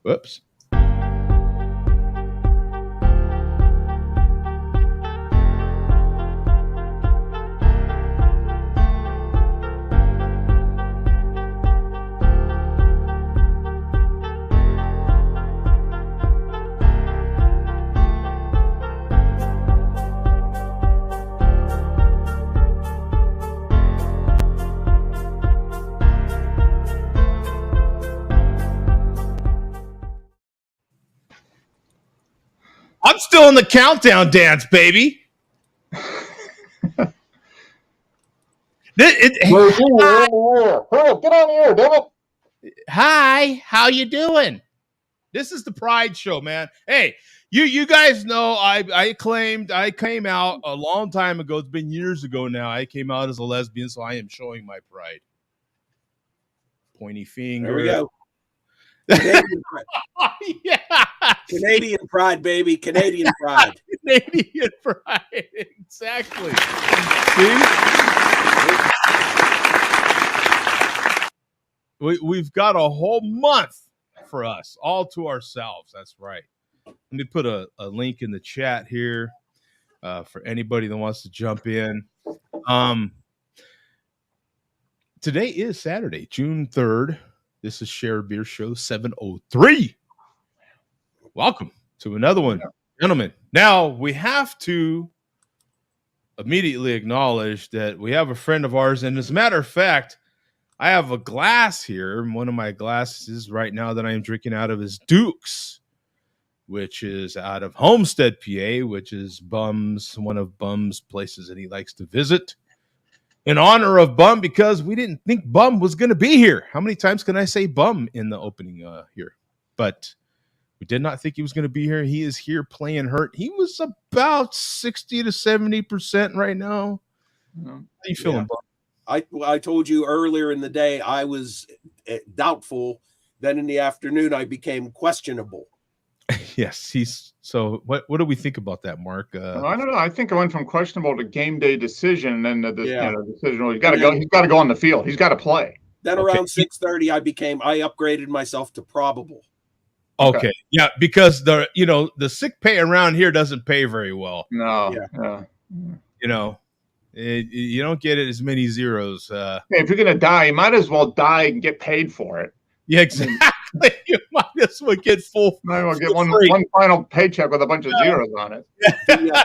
Whoops. I'm still in the countdown dance, baby. Get on here, damn it. Hi, how you doing? This is the Pride Show, man. Hey, you guys know I came out a long time ago. It's been years ago now. I came out as a lesbian, so I am showing my pride. Pointy finger. There we go. Canadian pride. Yeah. Canadian pride, baby. Canadian pride. Canadian pride. Exactly. See? We've got a whole month for us, all to ourselves. That's right. Let me put a link in the chat here for anybody that wants to jump in. Today is Saturday, June 3rd. This is Share Beer Show 703. Welcome to another one, gentlemen. Now, we have to immediately acknowledge that we have a friend of ours, and as a matter of fact, I have a glass here. One of my glasses right now that I am drinking out of is Duke's, which is out of Homestead, PA, which is one of Bum's places that he likes to visit. In honor of Bum, because we didn't think Bum was going to be here. How many times can I say Bum in the opening here? But we did not think he was going to be here. He is here playing hurt. He was about 60 to 70% right now. How you feeling, Bum? I told you earlier in the day I was doubtful. Then in the afternoon I became questionable. Yes, so what do we think about that, Mark? Well, I don't know. I think I went from questionable to game day decision, and the decision. Well, he's got to go. He's got to go on the field. He's got to play. Then around 6:30, I upgraded myself to probable. Okay, yeah, because the sick pay around here doesn't pay very well. No, you don't get it as many zeros. If you're gonna die, you might as well die and get paid for it. Yeah, exactly. You might as well get full. Might as well get one final paycheck with a bunch of zeros on it. The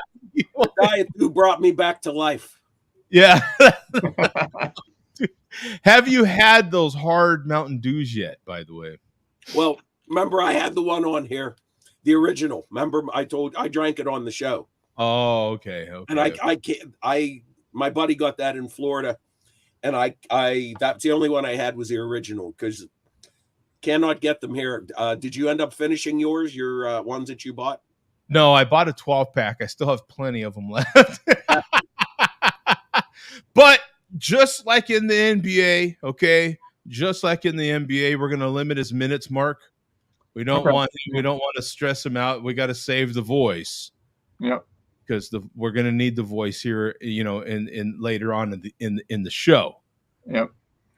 diet who brought me back to life. Yeah. Have you had those hard Mountain Dews yet, by the way? Well, remember I had the one on here, the original. Remember I drank it on the show. Oh, okay. And my buddy got that in Florida, and that's the only one I had was the original because cannot get them here. Did you end up finishing your ones that you bought? No, I bought a 12-pack. I still have plenty of them left. But just like in the NBA, okay, just like in the NBA, we're going to limit his minutes, Mark. We don't want to stress him out. We got to save the voice. Yep. Because we're going to need the voice here, in later on in the show. Yep.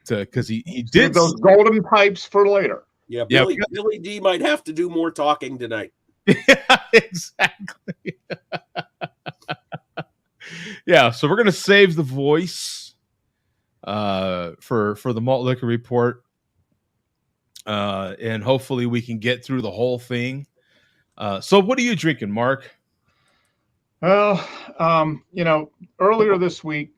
Because he did those golden pipes for later. Yeah, Billy D might have to do more talking tonight. Yeah, exactly. Yeah, so we're going to save the voice for the Malt Liquor Report, and hopefully we can get through the whole thing. So what are you drinking, Mark? Well, earlier this week,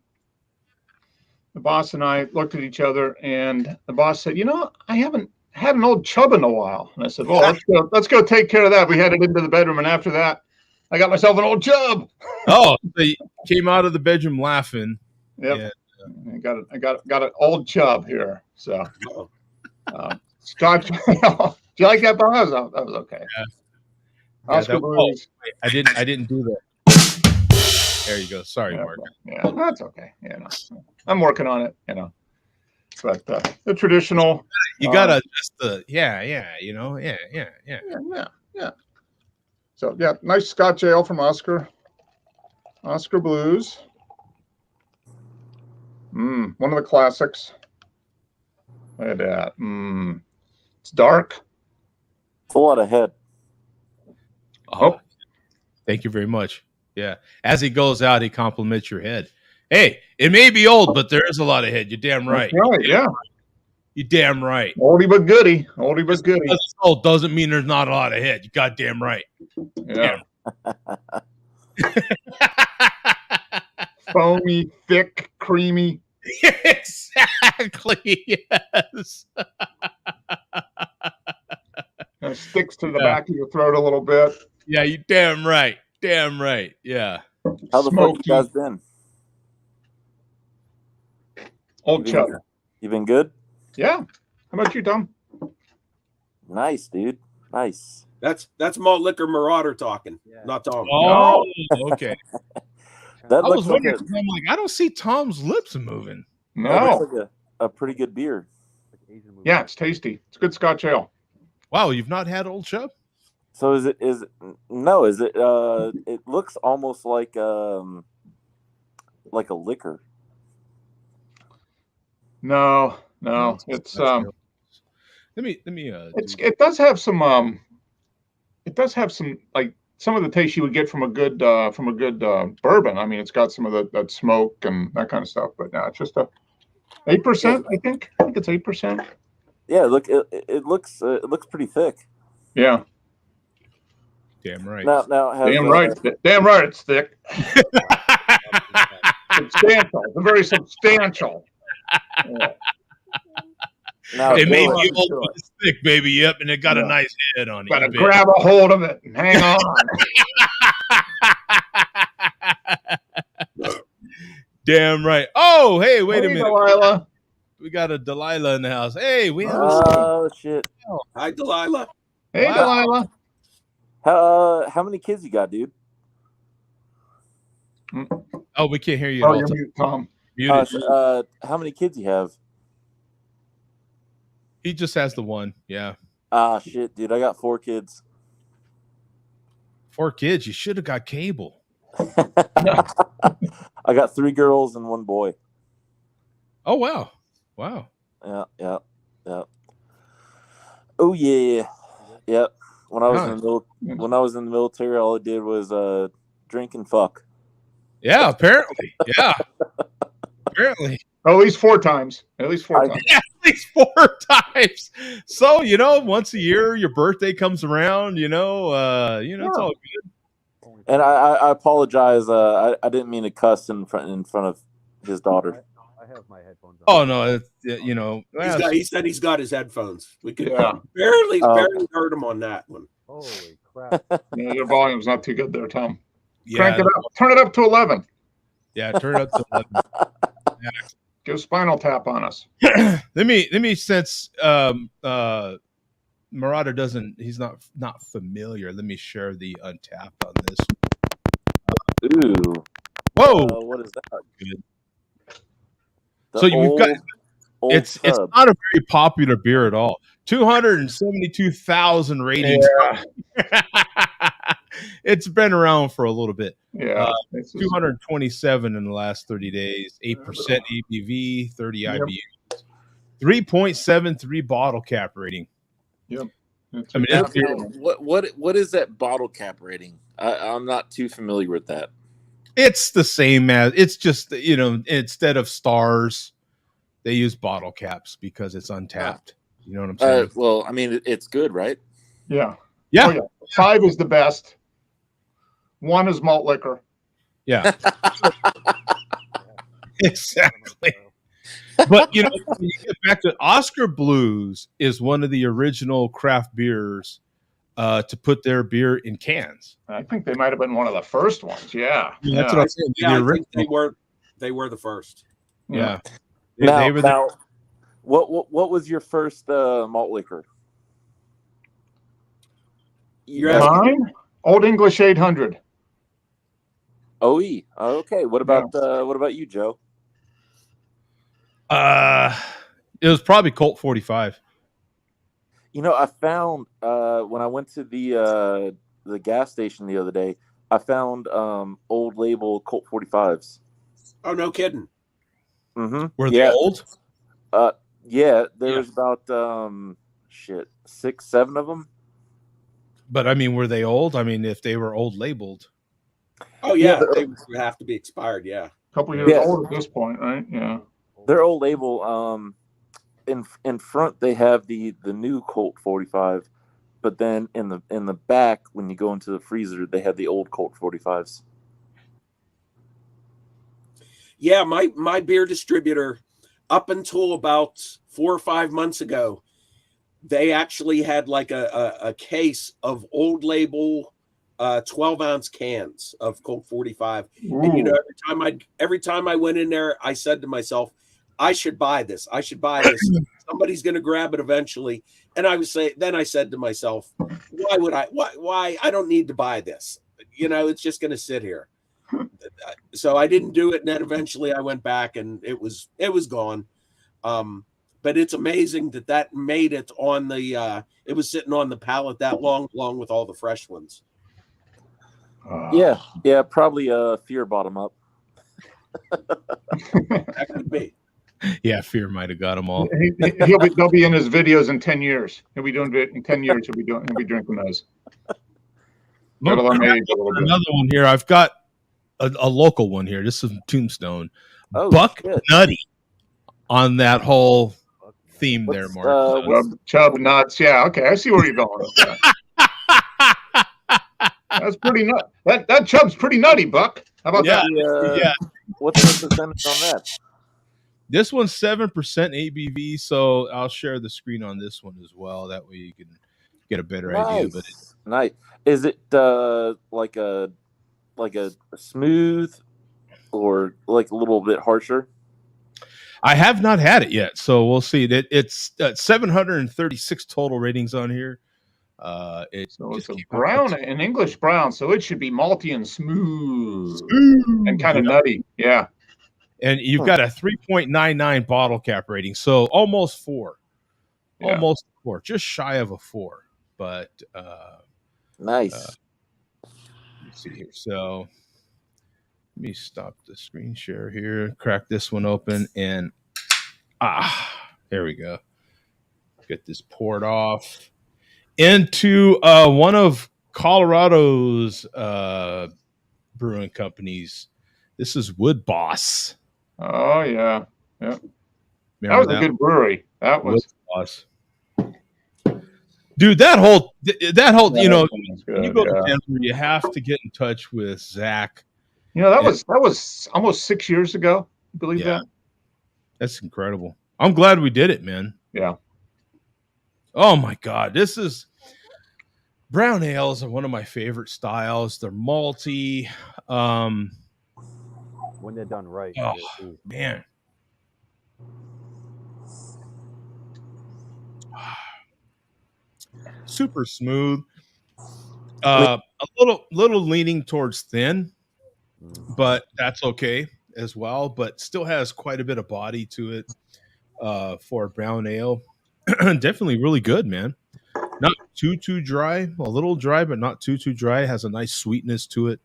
the boss and I looked at each other, and the boss said, I haven't had an old chub in a while. And I said, well, let's go take care of that. We headed into the bedroom, and after that, I got myself an old chub. Oh, so you came out of the bedroom laughing. Yep. And I got an old chub here. So, Scotch. Do you like that, Bob? That was okay. Yeah. I didn't do that. There you go. Sorry, Mark. Yeah, that's okay. I'm working on it. But the traditional. You gotta adjust the Yeah. So nice Scotch ale from Oscar Blues. One of the classics. Look at that. It's dark. It's a lot of head. Oh, thank you very much. Yeah. As he goes out, he compliments your head. Hey, it may be old, but there is a lot of head. You're damn right. That's right, yeah. You're damn right. Oldie but goodie. Oldie but goodie. Because it's old doesn't mean there's not a lot of head. You goddamn right. Yeah. Foamy, thick, creamy. Exactly. Yes. It sticks to the back of your throat a little bit. Yeah, you damn right. Damn right. Yeah. How the fuck you guys been? Old chub. You been good? Yeah. How about you, Tom? Nice, dude. Nice. That's Malt Liquor Marauder talking, not Tom. Oh, okay. That I was looks like wondering. I'm like, I don't see Tom's lips moving. No. that looks like a pretty good beer. Yeah, it's tasty. It's good Scotch ale. Wow, you've not had Old Chub? So is it it looks almost like a liquor. No. It's Let me it does have some like some of the taste you would get from a good bourbon. I mean, it's got some of that smoke and that kind of stuff, but no, it's just a 8%, I think. I think it's 8%. Yeah, look, it looks pretty thick. Yeah. damn right. Now Damn right. Damn right it's thick. Substantial. It's very substantial. Yeah. Now, It may Billy, be old, but it's thick, baby. Yep, and it got a nice head on it. Gotta You bet. grab a hold of it and hang on. Damn right. Oh, hey, wait a Hey, minute. Delilah. We got a Delilah in the house. Hey, we have a oh shit! Hi, Delilah. Hey, Wow. Delilah. How many kids you got, dude? Oh, we can't hear you. Oh, at you're all. mute, Tom. Muted. How many kids you have? He just has the one. Yeah. Ah, shit, dude. I got 4 kids. 4 kids. You should have got cable. I got 3 girls and 1 boy. Oh wow. Wow. Yeah. Oh yeah. Yep. When I was in the military, all I did was drink and fuck. Yeah, apparently. Yeah. Apparently. At least 4 times. At least 4 times. Yeah, at least 4 times. So, once a year your birthday comes around, it's all good. And I apologize. I didn't mean to cuss in front of his daughter. I have my headphones on. Oh no, He said he's got his headphones. We could Yeah. barely heard him on that one. Holy crap. Yeah, your volume's not too good there, Tom. yeah, Crank it up. Turn it up to 11. yeah, turn it up to 11. Give Spinal Tap on us. Let me since Marauder he's not familiar. Let me share the Untapped on this. Ooh. Whoa. What is that? Good. The So we've got old it's tub. not a very popular beer at all. 272,000 ratings. Yeah. It's been around for a little bit. Yeah. 227 in the last 30 days, 8% ABV, 30 Yep. IBUs, 3.73 bottle cap rating. Yep. I mean, Now, it's, what is that bottle cap rating? I'm not too familiar with that. it's the same as it's just instead of stars, they use bottle caps because it's untapped. You know what I'm saying? Well, I mean, it's good, right? Yeah. Yeah. Oh, yeah. 5 is the best. 1 is malt liquor. Yeah. Exactly. But when you get back to Oscar Blues is one of the original craft beers to put their beer in cans. I think they might have been one of the first ones. Yeah. That's what I'm saying. Yeah, The I think original. they were the first. Yeah. Now, were now what was your first malt liquor? You're asking- Mine? Old English 800. OE. Okay. What about you, Joe? It was probably Colt 45. I found when I went to the gas station the other day, I found old label Colt 45s. Oh, no kidding. Mm-hmm. Were they old? Yeah, there's about 6, 7 of them. But I mean, were they old? I mean, if they were old labeled. Oh yeah, they would have to be expired. Yeah, A couple years old at this point, right? Yeah. They're old label. In front they have the new Colt 45, but then in the back when you go into the freezer they have the old Colt 45s. Yeah, my beer distributor, up until about 4 or 5 months ago, they actually had like a case of old label 12-ounce cans of Colt 45. Ooh. And you know, every time I went in there, I said to myself, I should buy this. I should buy this. Somebody's going to grab it eventually. And I said to myself, why would I? Why? I don't need to buy this. You know, it's just going to sit here. So I didn't do it. And then eventually I went back and it was gone. But it's amazing that made it on the, it was sitting on the pallet that long, along with all the fresh ones. Yeah, probably Fear bought them up. That could be. Yeah, Fear might have got them all. They'll be in his videos in 10 years. He'll be doing it in 10 years. He'll be drinking those. Another one here. I've got a local one here. This is Tombstone. Buck shit. Nutty on that whole theme there, Mark. Chub nuts. Yeah, okay. I see where you're going with that. That's pretty nut. That Chub's pretty nutty, Buck. How about that? Yeah. What's the percentage on that? This one's 7% ABV, so I'll share the screen on this one as well. That way you can get a better idea. But nice. Is it like a smooth or like a little bit harsher? I have not had it yet, so we'll see. It's 736 total ratings on here. It's a brown, an English brown, so it should be malty and smooth and kind of nutty. Yeah. And you've got a 3.99 bottle cap rating, so almost 4. Yeah. Almost 4, just shy of a 4. But nice. Let's see here. So let me stop the screen share here, crack this one open, and there we go. Get this poured off into one of Colorado's brewing companies. This is Wood Boss. Oh yeah, yeah. That was a good brewery. That was Wood Boss. Dude, that whole you know, good, you go to Denver, you have to get in touch with Zach. You know, that was almost 6 years ago. You believe that? That's incredible. I'm glad we did it, man. Yeah. Oh my God, this is brown ales are one of my favorite styles. They're malty. When they're done right. Oh man. Super smooth. A little leaning towards thin, but that's okay as well. But still has quite a bit of body to it for a brown ale. Definitely really good, man. Not too dry. A little dry, but not too dry. Has a nice sweetness to it.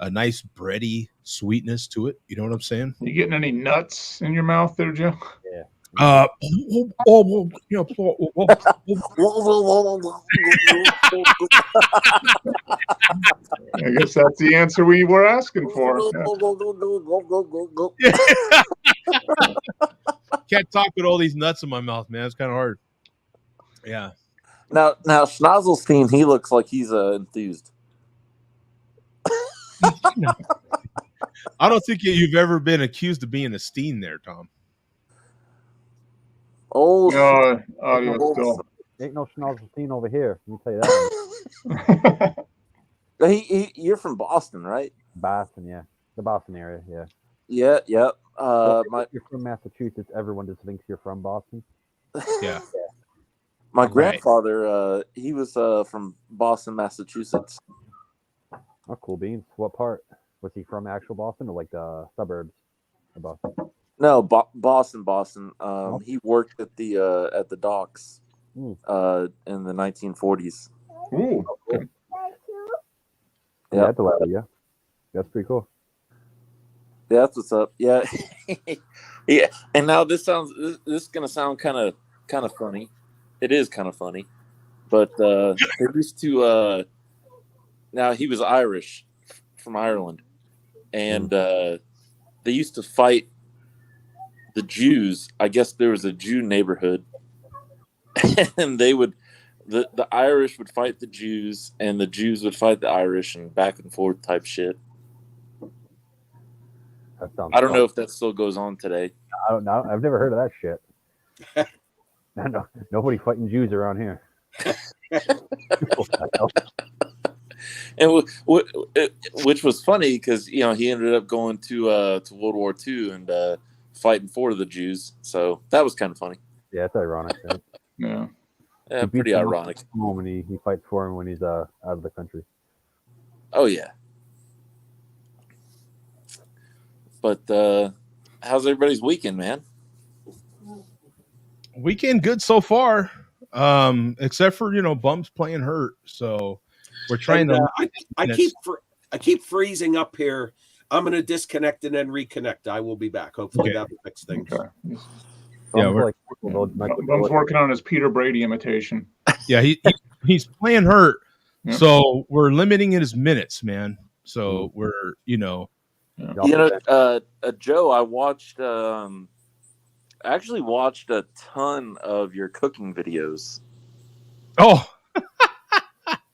A nice bready sweetness to it. You know what I'm saying? You getting any nuts in your mouth there, Joe? Yeah. I guess that's the answer we were asking for. Can't talk with all these nuts in my mouth, man. It's kind of hard. Yeah. Now Schnozelstein, he looks like he's enthused. I don't think you've ever been accused of being a Steen there, Tom. Oh, ain't no Schnozelstein over here. Let me tell you that. You're from Boston, right? Boston, yeah. The Boston area, yeah. Yeah. If you're from Massachusetts, everyone just thinks you're from Boston. Yeah. My grandfather, he was from Boston, Massachusetts. Oh, cool beans. What part? Was he from actual Boston or like the suburbs of Boston? No, Boston. He worked at the docks in the 1940s. Ooh. Okay. Yeah, that's a lot. Yeah, that's pretty cool. Yeah, that's what's up. Yeah, yeah. And now this is gonna sound kind of funny. It is kind of funny. But they used to. Now he was Irish from Ireland, and they used to fight the Jews. I guess there was a Jew neighborhood, and they would. The Irish would fight the Jews, and the Jews would fight the Irish, and back and forth type shit. I don't know if that still goes on today. I don't know. I've never heard of that shit. No, nobody fighting Jews around here. And which was funny because he ended up going to World War II and fighting for the Jews. So that was kind of funny. Yeah, it's ironic. Right? Yeah. Yeah, pretty ironic. When he fights for him when he's out of the country. Oh yeah. But how's everybody's weekend, man? Weekend good so far, except for Bum's playing hurt. So we're trying to. I keep freezing up here. I'm going to disconnect and then reconnect. I will be back. Hopefully that will fix things. Okay. Yeah, Bum's working on his Peter Brady imitation. Yeah, he's playing hurt, so we're limiting his minutes, man. So we're Joe, I watched. Actually watched a ton of your cooking videos. Oh,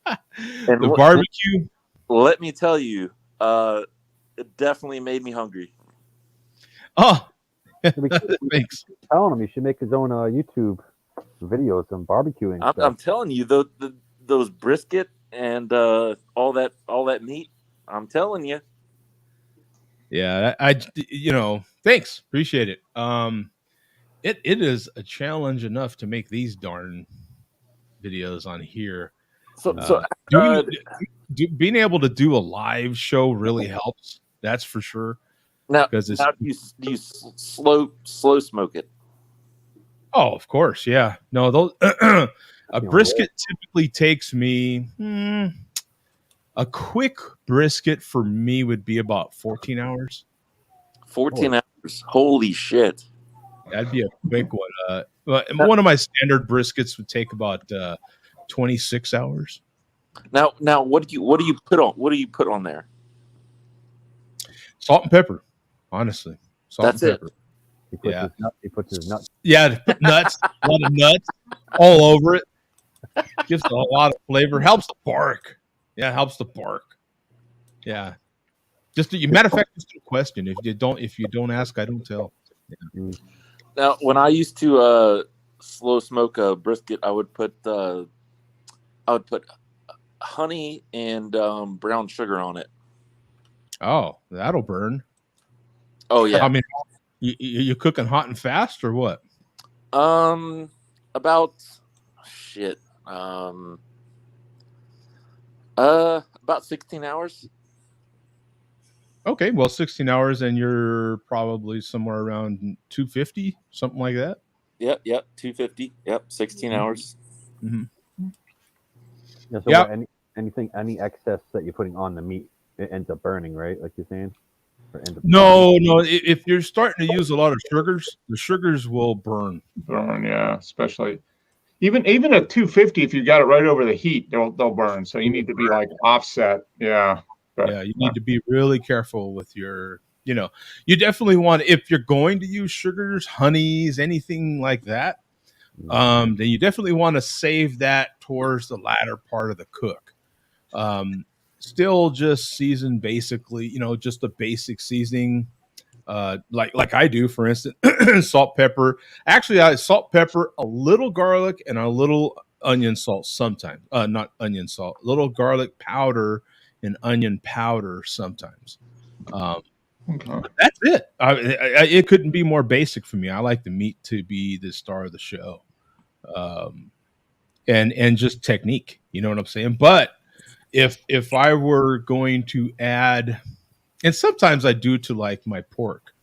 and the barbecue. Let me tell you, it definitely made me hungry. Oh, thanks. Telling him he should make his own YouTube videos on barbecuing. I'm telling you, those brisket and all that meat. I'm telling you. Yeah, thanks, appreciate it. It is a challenge enough to make these darn videos on here. Being able to do a live show really helps. That's for sure. Now do you slow smoke it? Oh, of course, yeah. No, those a brisket typically takes me a quick brisket for me would be about 14 hours. 14 hours. Holy shit. That'd be a quick one. One of my standard briskets would take about 26 hours. Now what do you put on? What do you put on there? Salt and pepper, honestly. That's it. He puts his nuts. Yeah, nuts, a lot of nuts all over it. Gives it a lot of flavor. Helps the bark. Yeah, helps the bark. Yeah. Matter of fact, just a question. If you don't ask, I don't tell. Yeah. Now, when I used to slow smoke a brisket, I would put honey and brown sugar on it. Oh, that'll burn. Oh yeah. I mean, you cooking hot and fast or what? About 16 hours. Okay, well, 16 hours, and you're probably somewhere around 250, something like that. Yep, 250. Yep, 16 hours. Mm-hmm. Yeah, so any excess that you're putting on the meat, it ends up burning, right? Like you're saying? No. If you're starting to use a lot of sugars, the sugars will burn. Burn, yeah. Especially even at 250, if you got it right over the heat, they'll burn. So you need to be like offset. Yeah. But, you need to be really careful with your. You definitely want, if you're going to use sugars, honeys, anything like that, then you definitely want to save that towards the latter part of the cook. Still just season basically, just a basic seasoning, like I do, for instance, salt, pepper. Actually, I salt, pepper, a little garlic, and a little onion salt sometimes. Not onion salt, little garlic powder and onion powder sometimes. That's it. It couldn't be more basic for me. I like the meat to be the star of the show, and just technique. You know what I'm saying? But if I were going to add, and sometimes I do to like my pork,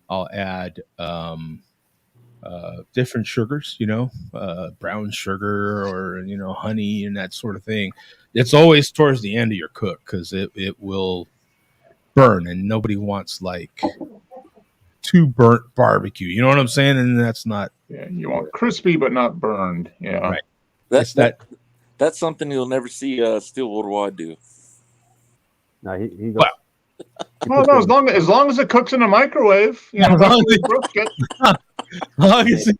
I'll add different sugars. Brown sugar or honey and that sort of thing. It's always towards the end of your cook because it will burn, and nobody wants like too burnt barbecue. You know what I'm saying? And that's not. Yeah, you want crispy but not burned. Yeah, right. That's that. That's something you'll never see Steel Worldwide do. No, he goes. Well, Well, no, as long as it cooks in a microwave, you know, As long as brisket. long as it can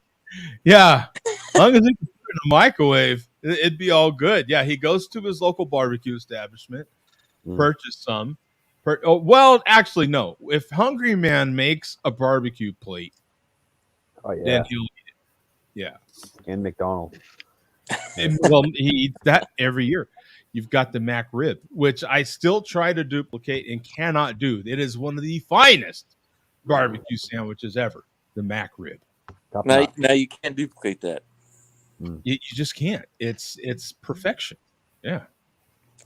put it in a microwave, it'd be all good. Yeah, he goes to his local barbecue establishment, purchase some. Well, actually, no. If Hungry Man makes a barbecue plate, then he'll eat it. Yeah. And McDonald's. Well, he eats that every year. You've got the Mac rib, which I still try to duplicate and cannot do. It is one of the finest barbecue sandwiches ever, the Mac rib. Now you can't duplicate that. You just can't. It's perfection. Yeah.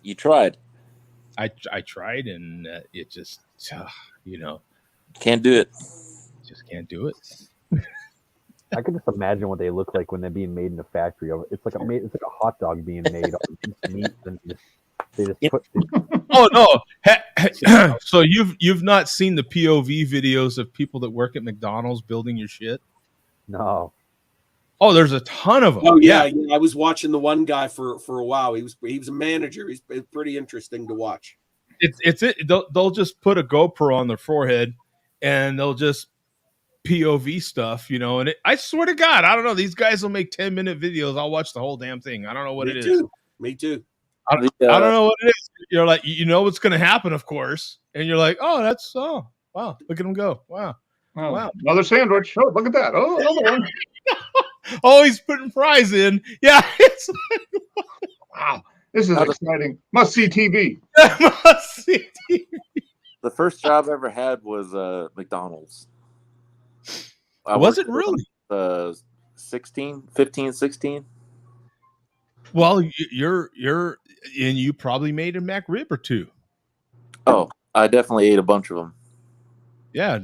You tried. I tried, and it just, Can't do it. just can't do it. I can just imagine what they look like when they're being made in a factory. It's like a hot dog being made on meat, and they just put. Oh no! So you've not seen the POV videos of people that work at McDonald's building your shit? No. Oh, there's a ton of them. Oh yeah. I was watching the one guy for a while. He was a manager. He's pretty interesting to watch. They'll just put a GoPro on their forehead, and they'll just POV stuff, and I swear to God, I don't know. These guys will make 10-minute videos. I'll watch the whole damn thing. I don't know what it is. Me too. I don't know what it is. You're like, what's going to happen, of course. And you're like, wow, look at them go. Wow. Another sandwich. Oh, look at that. Oh, another one. Oh, he's putting fries in. Yeah. It's like, wow. This is exciting. Must see TV. Must see TV. The first job I ever had was McDonald's. Was it really? 15, 16. Well, you probably made a Mac rib or two. Oh, I definitely ate a bunch of them. Yeah,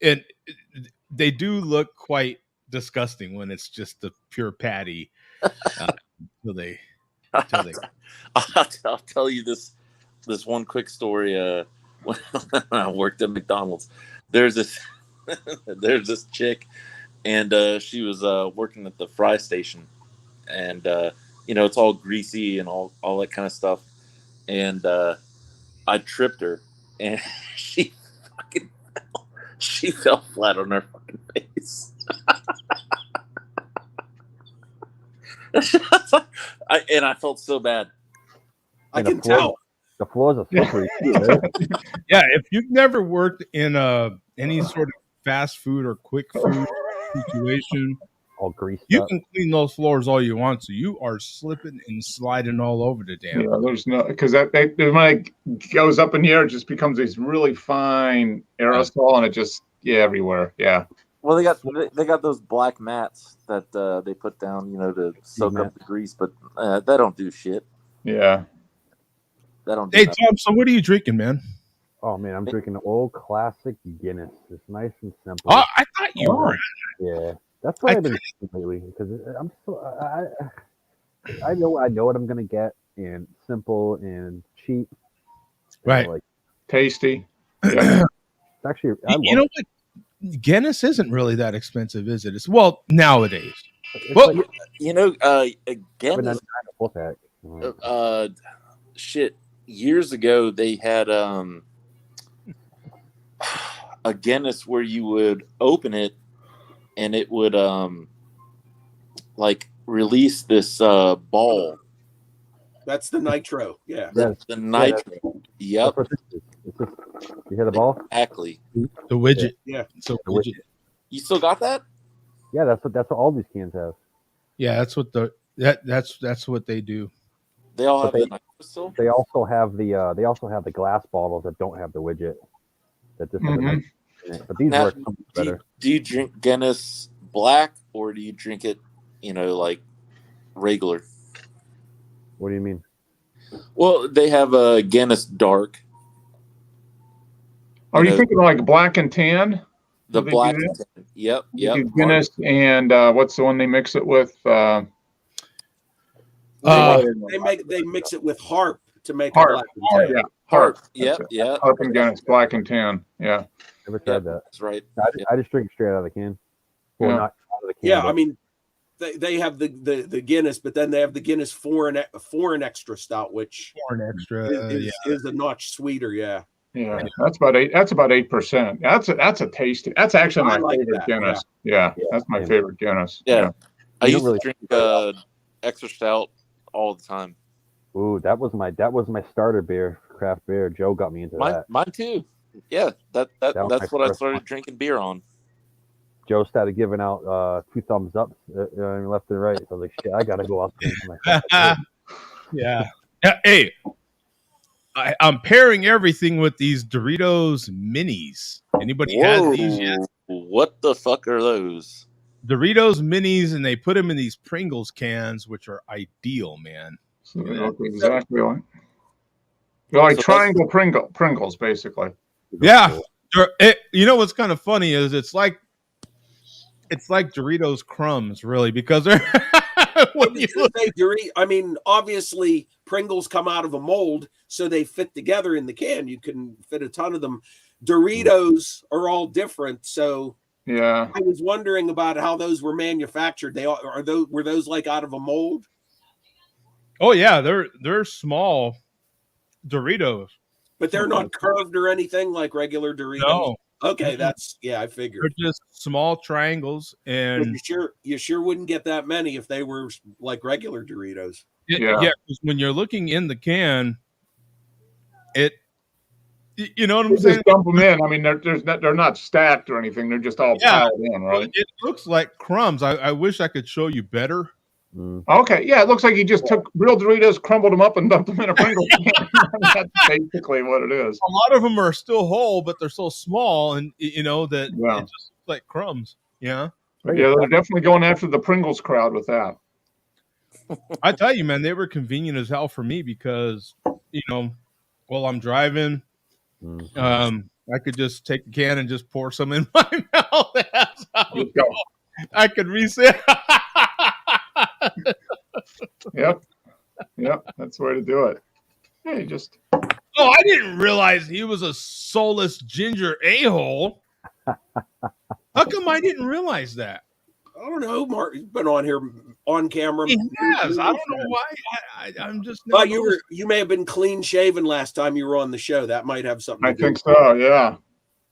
and they do look quite disgusting when it's just the pure patty. Until they I'll tell you this one quick story. When I worked at McDonald's, there's this chick, and she was working at the fry station, and it's all greasy and all that kind of stuff, and I tripped her, and she fell flat on her fucking face. I felt so bad. I can tell. The floors are slippery. Yeah, if you've never worked in any sort of fast food or quick food situation, all greased you up. can clean those floors all you want, so you are slipping and sliding all over the damn. Yeah, there's no, because when it goes up in the air, it just becomes this really fine aerosol, and it just everywhere. Yeah. Well, they got those black mats that they put down, to soak up the grease, but that don't do shit. Yeah. That don't. Do hey, nothing. Tom. So what are you drinking, man? Oh man, I'm drinking old classic Guinness. It's nice and simple. Oh, I thought you were. Yeah, that's what I've been drinking lately because I'm so I know what I'm gonna get, and simple and cheap. Right. Like Tasty. Yeah. It's actually, You know what? Guinness isn't really that expensive, is it? It's nowadays. It's Guinness. Shit. Years ago, they had a Guinness where you would open it, and it would release this ball. That's the nitro. Yeah. That's the nitro. Yep. You hear the ball? Exactly. The widget. Yeah. So the widget. You still got that? Yeah, that's what all these cans have. Yeah, that's what that's what they do. They all have the nitro still? They also have the glass bottles that don't have the widget. That just have the nitro in it. But these work so much better. Do you drink Guinness black, or do you drink it, regular? What do you mean? Well, they have a Guinness dark. Are you thinking like black and tan? The black and tan. Yep. Guinness and what's the one they mix it with? They mix it with Harp to make Harp. it black and tan. Yeah. Harp. Yep. Harp and Guinness, black and tan. Yeah. Never tried that. That's right. I just drink it straight out of the can. Well, Yeah. not out of the can. Yeah, but I mean, they have the Guinness, but then they have the Guinness foreign extra stout, which Foreign extra, is a notch sweeter. Yeah. Yeah, that's about 8%. That's a tasty. That's actually my favorite Guinness. Yeah, that's my favorite Guinness. Yeah. I used really to drink extra stout all the time. Ooh, that was my starter beer, craft beer. Joe got me into that. Mine too. Yeah, that's what I started drinking beer on. Joe started giving out 2 thumbs up left and right. So I was like, shit, I gotta go out there. Yeah. Hey, I'm pairing everything with these Doritos Minis. Anybody has these yet? What the fuck are those? Doritos Minis, and they put them in these Pringles cans, which are ideal, man. So they look exactly like triangle Pringles, basically. Yeah. You know what's kind of funny is it's like Doritos crumbs, really, because they're. I mean, obviously Pringles come out of a mold, so they fit together in the can. You can fit a ton of them. Doritos are all different, so yeah. I was wondering about how those were manufactured. Were those like out of a mold? Oh yeah, they're small Doritos, but they're not curved or anything like regular Doritos. No. Okay, I figured they're just small triangles, and you sure wouldn't get that many if they were like regular Doritos. Yeah, because when you're looking in the can, you know what I'm saying? Just dump them in. I mean, they're not stacked or anything. They're just all piled in, right? It looks like crumbs. I wish I could show you better. Okay, yeah, it looks like he just took real Doritos, crumbled them up, and dumped them in a Pringle can. That's basically what it is. A lot of them are still whole, but they're so small, and you know that it just looks like crumbs. Yeah, yeah, they're definitely going after the Pringles crowd with that. I tell you, man, they were convenient as hell for me because while I'm driving, I could just take a can and just pour some in my mouth. That's how I could reset. Yep, that's the way to do it. Hey, just. Oh, I didn't realize he was a soulless ginger a-hole. How come I didn't realize that? I don't know. Mark, he's been on here on camera. He has. I don't know why. I'm just. Well, you may have been clean shaven last time you were on the show. That might have something. I think so. Yeah.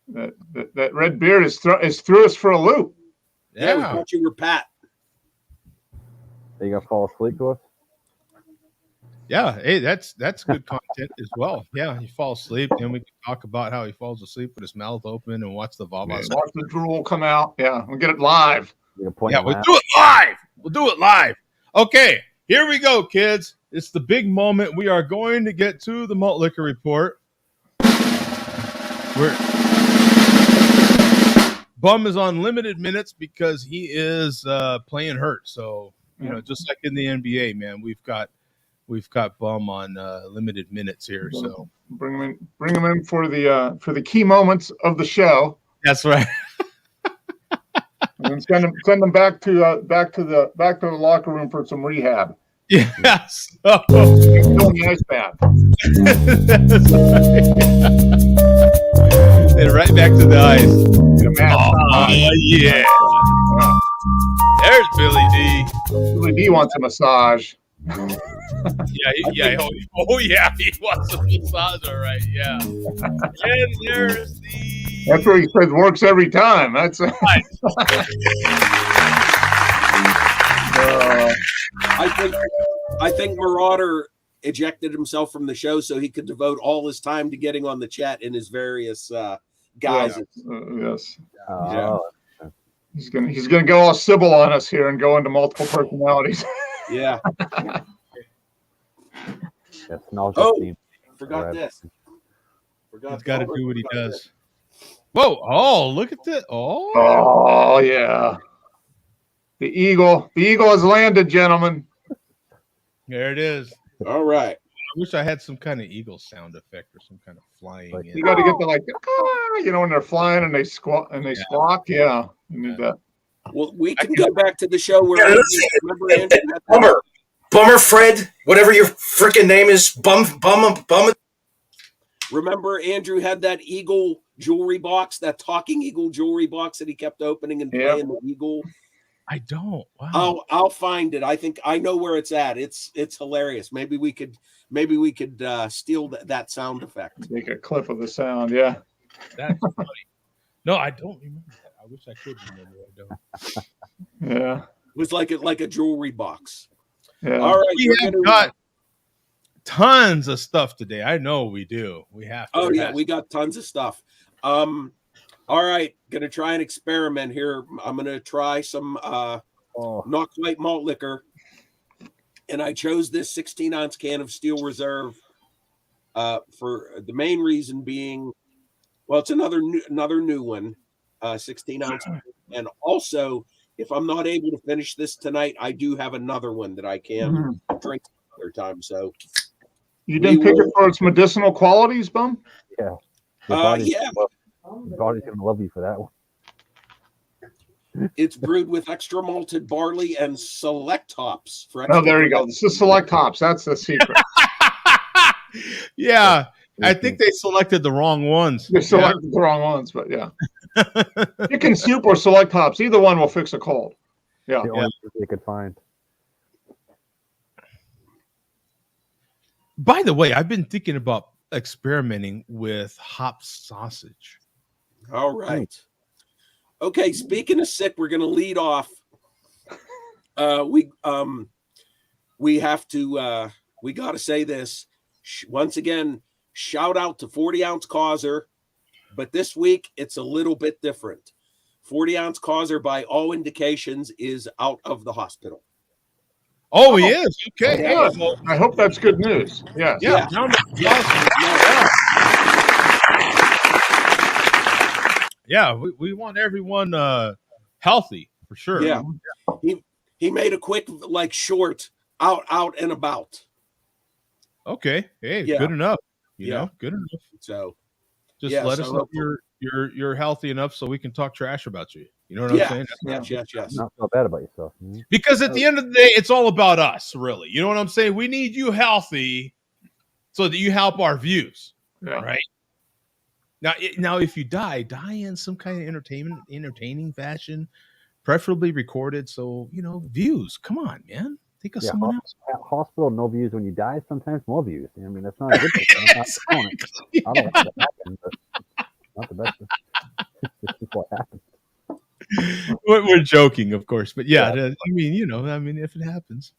That red beard is threw us for a loop. Yeah, we thought you were Pat. Are you gonna fall asleep to us? Yeah, hey, that's good content as well. Yeah, he falls asleep, and we can talk about how he falls asleep with his mouth open and watch the Vava. Watch the drool come out. Yeah, we'll get it live. Yeah, we'll do it live. We'll do it live. Okay, here we go, kids. It's the big moment. We are going to get to the Malt Liquor report. Bum is on limited minutes because he is playing hurt. So just like in the NBA, man, we've got Bum on limited minutes here. So bring him in for the key moments of the show. That's right. And send them back to the locker room for some rehab. Yes. The ice bath. And right back to the ice. Yeah. There's Billy D. Billy D wants a massage. Yeah. Oh, yeah. He wants a massage, all right. Yeah. And there's the. That's where he says works every time. That's right. I think Marauder ejected himself from the show so he could devote all his time to getting on the chat in his various guys. Yes. He's gonna go all Sybil on us here and go into multiple personalities. Yeah. Forgot this. He's got to do what he does. Whoa! Oh, look at that! Oh yeah. The eagle has landed, gentlemen. There it is. All right. I wish I had some kind of eagle sound effect or some kind of flying. You got to get the when they're flying and they squawk Yeah, you need that. Well, we can go back to the show where Andrew Bummer Fred, whatever your freaking name is, bum. Remember, Andrew had that eagle jewelry box, that talking eagle jewelry box that he kept opening and playing the eagle. I don't. Wow. I'll find it. I think I know where it's at. It's hilarious. Maybe we could steal that sound effect. Make a clip of the sound. Yeah. That's funny. No, I don't remember that. I wish I could remember. I don't. Yeah. It was like a jewelry box. Yeah. All right, We have got tons of stuff today. I know we do. We have to. Oh yeah, we got tons of stuff. All right, gonna try an experiment here. I'm gonna try some not quite malt liquor, and I chose this 16-ounce can of Steel Reserve for the main reason being, well, it's another new one, 16-ounce, and also if I'm not able to finish this tonight, I do have another one that I can drink another time. So you didn't pick it for its medicinal qualities, Bum? Yeah. Yeah. Your body's gonna love you for that one. It's brewed with extra malted barley and select hops. Oh, there you go. This is select hops. That's the secret. Yeah, I think they selected the wrong ones. They selected the wrong ones, but yeah. Chicken soup or select hops. Either one will fix a cold. Yeah. The only thing they could find. By the way, I've been thinking about experimenting with hop sausage. All right. Okay, speaking of sick, we're going to lead off. We have to we got to say this once again. Shout out to 40-ounce Causer, but this week it's a little bit different. 40-ounce Causer, by all indications, is out of the hospital. Oh, he is. Okay. Yeah. I hope that's good news. Yes. Yeah. Yeah, we want everyone healthy for sure. Yeah. He made a quick short out and about. Okay. Hey, good enough. You know, good enough. So just let us know you're healthy enough so we can talk trash about you. You know what I'm saying? Yes. Not feel bad about yourself. Because at the end of the day, it's all about us, really. You know what I'm saying? We need you healthy so that you help our views. Yeah. Right? Now, if you die in some kind of entertaining fashion, preferably recorded. So, views. Come on, man. Think of someone else. At hospital, no views. When you die, sometimes more views. I mean, that's not a good thing. I don't want that to happen, but not the best. It's just what happens. We're joking, of course, but yeah. I mean, if it happens.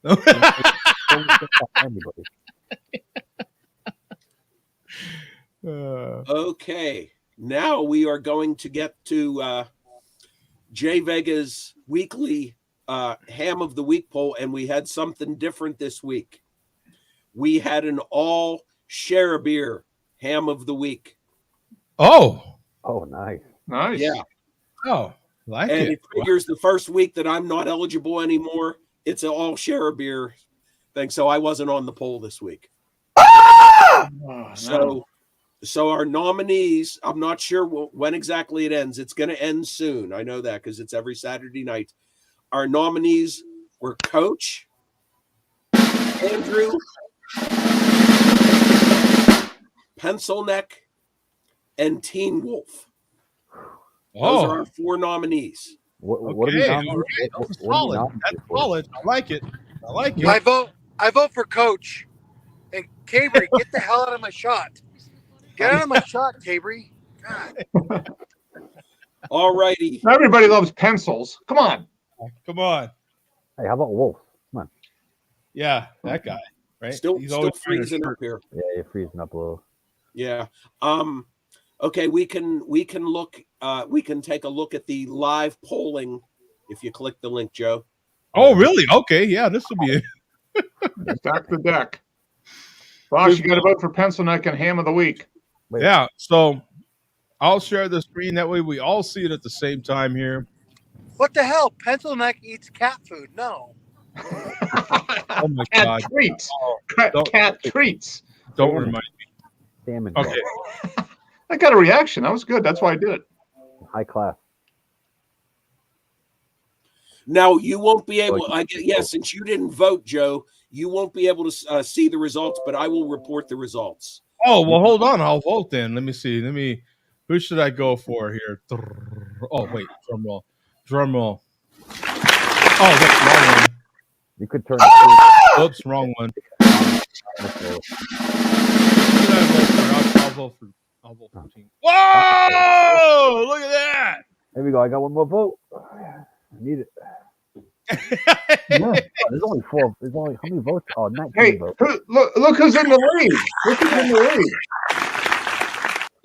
Okay, now we are going to get to Jay Vega's weekly ham of the week poll, and we had something different this week. We had an all share a beer ham of the week. Oh, nice. Yeah. Oh, like and it. it figures the first week that I'm not eligible anymore, it's an all share a beer thing. So I wasn't on the poll this week. So our nominees, I'm not sure when exactly it ends. It's going to end soon. I know that because it's every Saturday night. Our nominees were Coach, Andrew, Pencil Neck, and Teen Wolf. Those are our 4 nominees. What are you nominated? Right. That's solid. That's solid. I like it. I vote for Coach. And Cabry, get the hell out of my shot. Get out of my shot, Cabry. God. All righty. Everybody loves pencils. Come on. Hey, how about Wolf? Come on. Yeah, that guy. Right. Still always freezing up here. Yeah, you're freezing up a little. Yeah. Okay, we can look. We can take a look at the live polling if you click the link, Joe. Oh, really? Okay. Yeah, this will be it. Stack the deck. Boss, you got to vote for Pencil Neck and Ham of the Week. Yeah. So I'll share the screen. That way we all see it at the same time here. What the hell? Pencil Neck eats cat food. No. Oh my cat God. Treats. Cat treats. Don't remind me. Salmon. Okay. I got a reaction. That was good. That's why I did it. High class. Now you won't be able. Since you didn't vote, Joe, you won't be able to see the results. But I will report the results. Oh well, hold on. I'll vote then. Let me see. Who should I go for here? Oh wait, drum roll. Oh, that's the wrong one. You could turn the Oops, wrong one. screen. I'll vote for team. Whoa! Look at that. There we go. I got one more vote. I need it. Yeah. Oh, there's only 4. There's only how many votes? Oh, 19 Hey, votes. look who's in the lead. Look who's in the lead.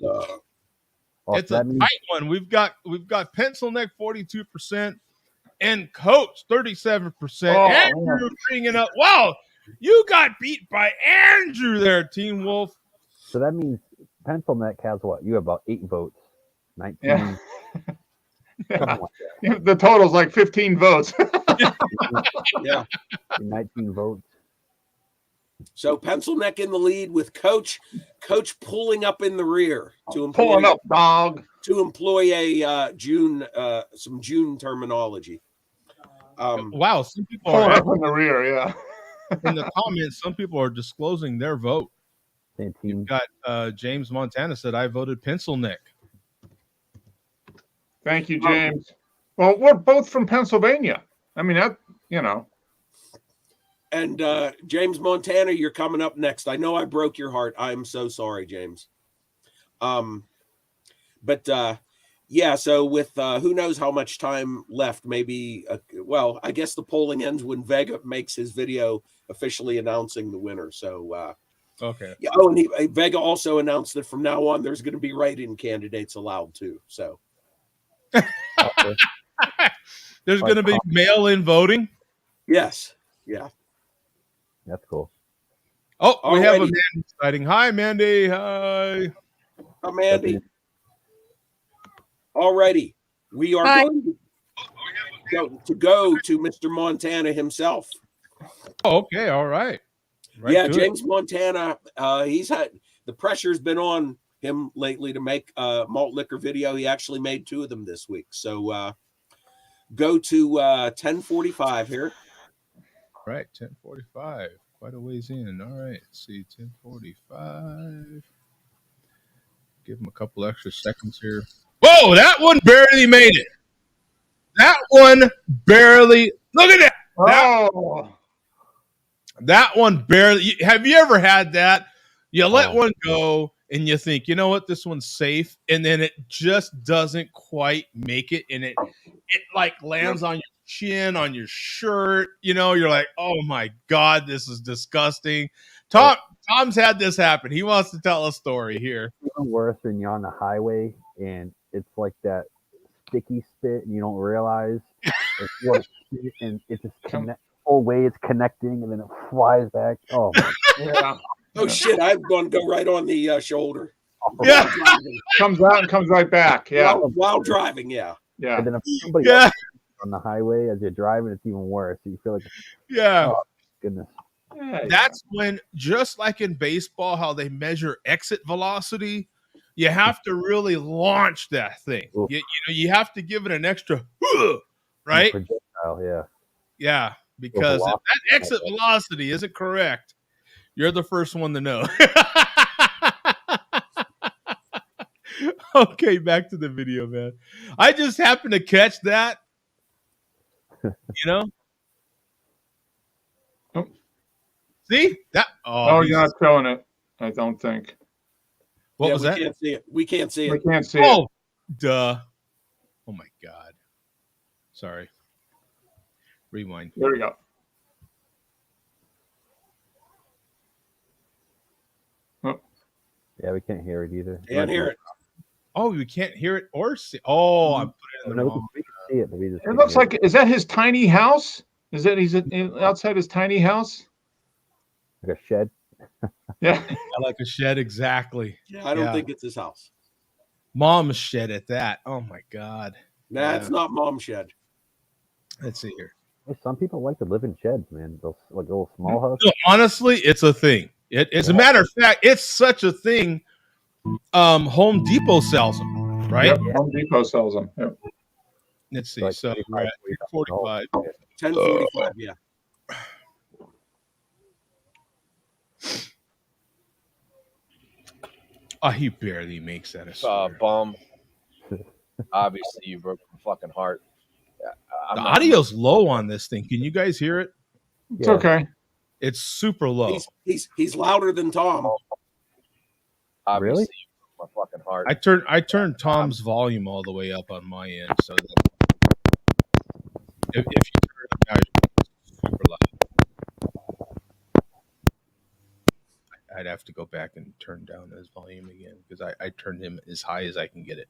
Oh, It's so a that means tight one. We've got Pencil Neck 42% and Coach 37%. Oh, Andrew bringing up. Wow, you got beat by Andrew there, Teen Wolf. so that means Pencil Neck has what? You have about 8 votes. 19. Yeah. Something Yeah. like that. The total's like 15 votes. Yeah. 19 votes. So Pencil Neck in the lead with Coach pulling up in the rear to employ Pulling up, dog. a some June terminology. Wow, some people Pulling are up in the rear, yeah. in the comments. Some people are disclosing their vote. Santine. You've got James Montana said I voted Pencil Neck. Thank you, James. Well, we're both from Pennsylvania. I mean, that, you know. And James Montana, you're coming up next. I know I broke your heart. I'm so sorry, James. But yeah, so with who knows how much time left, maybe, well, I guess the polling ends when Vega makes his video officially announcing the winner. So, Okay. yeah. Oh, and Vega also announced that from now on, there's going to be write-in candidates allowed too. So, Okay. There's going to be mail-in voting. yes. Yeah. That's cool. Oh, we have a Alrighty. Mandy sighting. Hi, Mandy. Hi. Mandy. Alrighty. We are Hi. going to go to Mr. Montana himself. Oh, okay. All right. Right Yeah, to James Montana. He's had the pressure's been on him lately to make a Malt Liquor video. He actually made 2 of them this week. So go to 10:45 here. All right, 10:45. Quite a ways in. All right. Let's see, 10:45. Give him a couple extra seconds here. Whoa, that one barely made it. That one barely. Look at that. Oh, That one barely. Have you ever had that? You let Oh. one go and you think, you know what, this one's safe, and then it just doesn't quite make it, and it like lands on your chin, on your shirt. You know, you're like, oh my god, this is disgusting. Tom's had this happen. He wants to tell a story here. Even worse when you're on the highway and it's like that sticky spit and you don't realize it's what spit and it just whole way it's connecting and then it flies back. Oh my yeah. Oh shit! I'm going to go right on the shoulder. Yeah. While driving. Comes out and comes right back. Yeah. While driving, yeah. Yeah. And then if somebody Yeah. else on the highway as you're driving, it's even worse. You feel like, Yeah. oh goodness. That's when, just like in baseball, how they measure exit velocity, you have to really launch that thing. Oof. You have to give it an extra, right? Projectile, yeah. Yeah, because if velocity. that exit velocity isn't correct, you're the first one to know. Okay, back to the video, man. I just happened to catch that. You know? Oh. See? That Oh, you're not showing it, I don't think. What was we that? Can't see it. We can't see We it. can't see it. Oh, duh. Oh my god. Sorry. Rewind. There we go. Yeah, we can't hear it either. Can't hear it. Oh, we can't hear it or see. Oh, I put it in the No, wrong. we can see it, but we just It can't looks hear like, is that his tiny house? Is that he's outside his tiny house? like a shed. Yeah. I like a shed, exactly. Yeah, I don't Yeah. think it's his house. Mom's shed at that. Oh my god. Nah, Yeah. it's not Mom Shed. Let's see here. Hey, some people like to live in sheds, man. Those like little small houses. No, honestly, it's a thing. As a matter of fact, it's such a thing. Home Depot sells them, right? Yep. Home Depot sells them. Yep. Let's see. Like So 35, we're at 45. 10:45. Yeah. Oh, he barely makes that. I swear. Bum. Obviously, you broke my fucking heart. The audio's low on this thing. Can you guys hear it? It's okay. It's super low. He's louder than Tom. Really? My fucking heart. I turned Tom's volume all the way up on my end, so that if you turn it up now, it's super loud. I'd have to go back and turn down his volume again because I turned him as high as I can get it.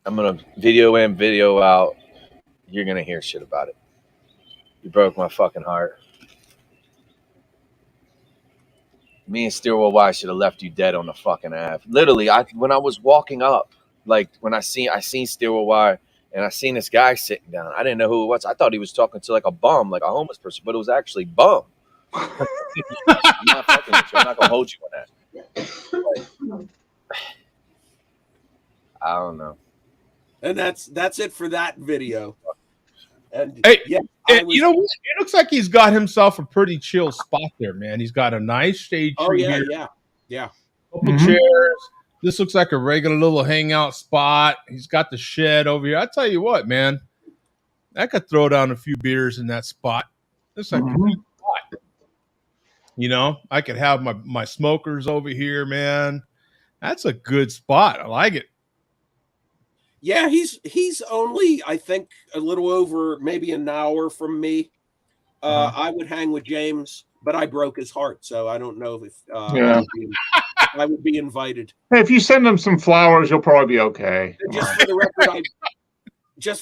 I'm gonna video in, video out. You're gonna hear shit about it. You broke my fucking heart. Me and Stillwell Y should have left you dead on the fucking Ave. Literally, when I was walking up, like when I seen Stillwell Y and I seen this guy sitting down. I didn't know who it was. I thought he was talking to like a bum, like a homeless person, but it was actually Bum. I'm not fucking with you. I'm not gonna hold you on that. Like, I don't know. And that's it for that video. And Hey, yeah, you know what? It looks like he's got himself a pretty chill spot there, man. He's got a nice shade tree here. Yeah. Couple chairs. This looks like a regular little hangout spot. He's got the shed over here. I tell you what, man, I could throw down a few beers in that spot. It's like a good spot. You know, I could have my smokers over here, man. That's a good spot. I like it. Yeah, he's only, I think, a little over maybe an hour from me. I would hang with James, but I broke his heart, so I don't know if I would be invited. Hey, if you send him some flowers, you'll probably be okay. Just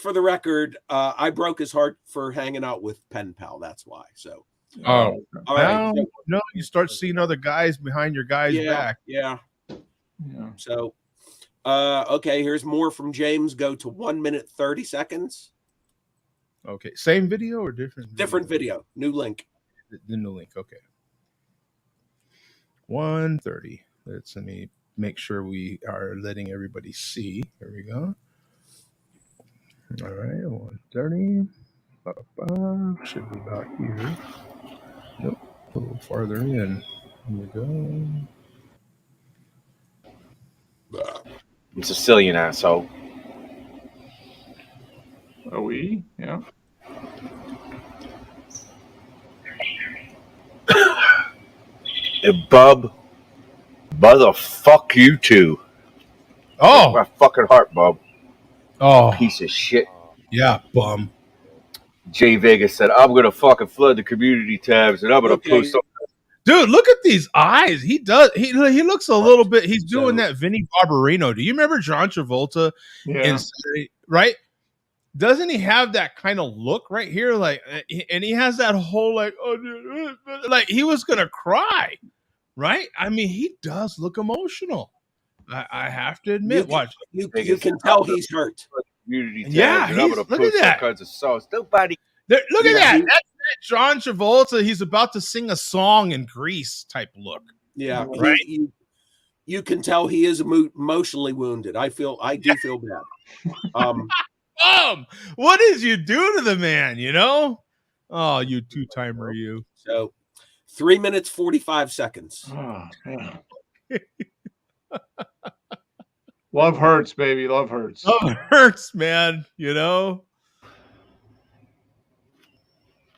for the record, I broke his heart for hanging out with Pen Pal. That's why. So, all right. No, you start seeing other guys behind your guy's back. Yeah. So, okay, here's more from James. Go to 1 minute 30 seconds. Okay, same video or different? Different video. New link. The new link. Okay. 1:30. Let me make sure we are letting everybody see. Here we go. All right, 1:30. Should be about here. Nope, a little farther in. Here we go. I'm Sicilian asshole. Are we? Yeah. Bub, motherfuck you too. Oh, my fucking heart, Bub. Oh, piece of shit. Yeah, bum. Jay Vegas said, "I'm gonna fucking flood the community tabs, and I'm gonna post." Dude, look at these eyes. He does. He looks a little bit. He's doing that Vinny Barbarino. Do you remember John Travolta? Yeah. Right. Doesn't he have that kind of look right here? Like, and he has that whole like he was gonna cry, right? I mean, he does look emotional. I have to admit. Watch. You can tell he's hurt. Yeah, look at that. Kinds of sauce. Nobody. Look at that. That's that John Travolta. He's about to sing a song in Greece type look. Yeah, right. You can tell he is emotionally wounded. I do feel bad. What did you do to the man? You know? Oh, you two-timer, you. So, 3 minutes 45 seconds. Oh, yeah. Love hurts, baby. Love hurts. Love hurts, man. You know?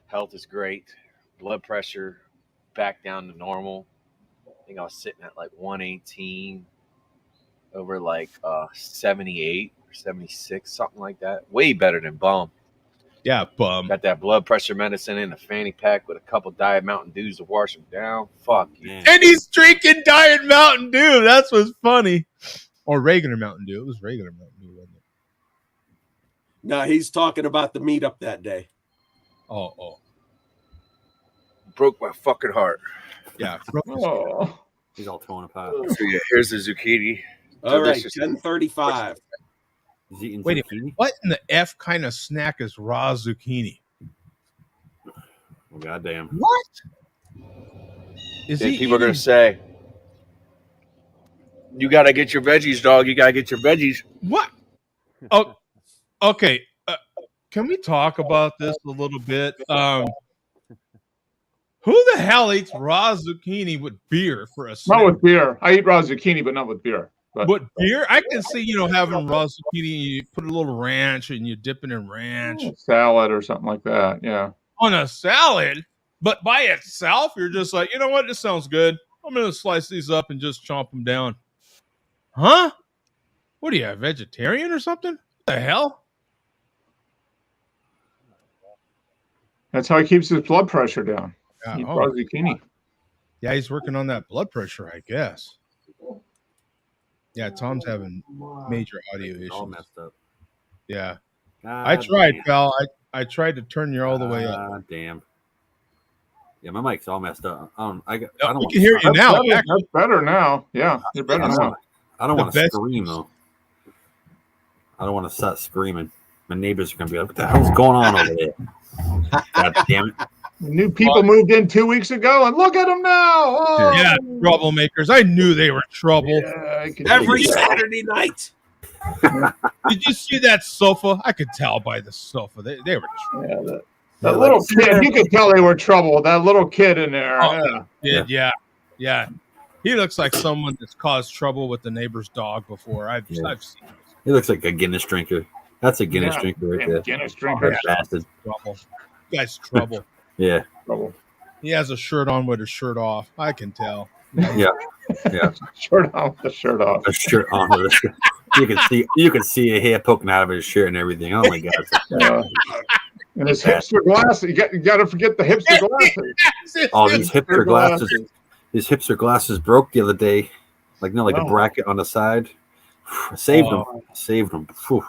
Health is great. Blood pressure back down to normal. I think I was sitting at like 118 over like 78 or 76, something like that. Way better than Bum. Yeah, Bum. Got that blood pressure medicine in a fanny pack with a couple Diet Mountain Dews to wash them down. Fuck yeah. And he's drinking Diet Mountain Dew. That's what's funny. Or regular Mountain Dew. It was regular Mountain Dew, wasn't it? No, he's talking about the meetup that day. Oh. Broke my fucking heart. Yeah. He's all torn apart. So yeah, here's the zucchini. All right, 10:35. Wait, what in the F kind of snack is raw zucchini? Oh, goddamn. What? People are going to say, you got to get your veggies, dog. You got to get your veggies. What? Oh, okay. Can we talk about this a little bit? Who the hell eats raw zucchini with beer for a snack? Not with beer. I eat raw zucchini, but not with beer. But beer, I can see, having raw zucchini, you put a little ranch and you dip it in ranch salad or something like that. Yeah. on a salad. But by itself, you're just like, you know what? This sounds good. I'm going to slice these up and just chomp them down. Huh? What are you, a vegetarian or something? What the hell? That's how he keeps his blood pressure down. Yeah, Eat raw zucchini. Yeah, he's working on that blood pressure, I guess. Yeah, Tom's having major audio issues. All messed up. Yeah. God I tried, damn. pal. I tried to turn you all the way up. Damn. Yeah, my mic's all messed up. I don't We want can hear you now. That's better now. Yeah, you're better now. I don't want to best- scream though. I don't want to start screaming. My neighbors are gonna be like, "What the hell's going on over there?" God damn it! New people moved in 2 weeks ago, and look at them now. Oh. Yeah, troublemakers. I knew they were trouble. Yeah, I can Every Saturday night. Did you see that sofa? I could tell by the sofa. They were trouble. Yeah, that little kid, you could tell they were trouble. That little kid in there. Oh, yeah. He looks like someone that's caused trouble with the neighbor's dog before. I've seen this. He looks like a Guinness drinker. That's a Guinness drinker right there. Guinness drinker. Bastard. Trouble. Guy's trouble. Yeah. Trouble. He has a shirt on with his shirt off. I can tell. Yeah. Shirt on with the shirt off. A shirt on with a shirt. You can see a hair poking out of his shirt and everything. Oh my god. And his hipster glasses. You got to forget the hipster glasses. Oh, these hipster glasses. His hipster glasses broke the other day. Like a bracket on the side. Saved them. Whew.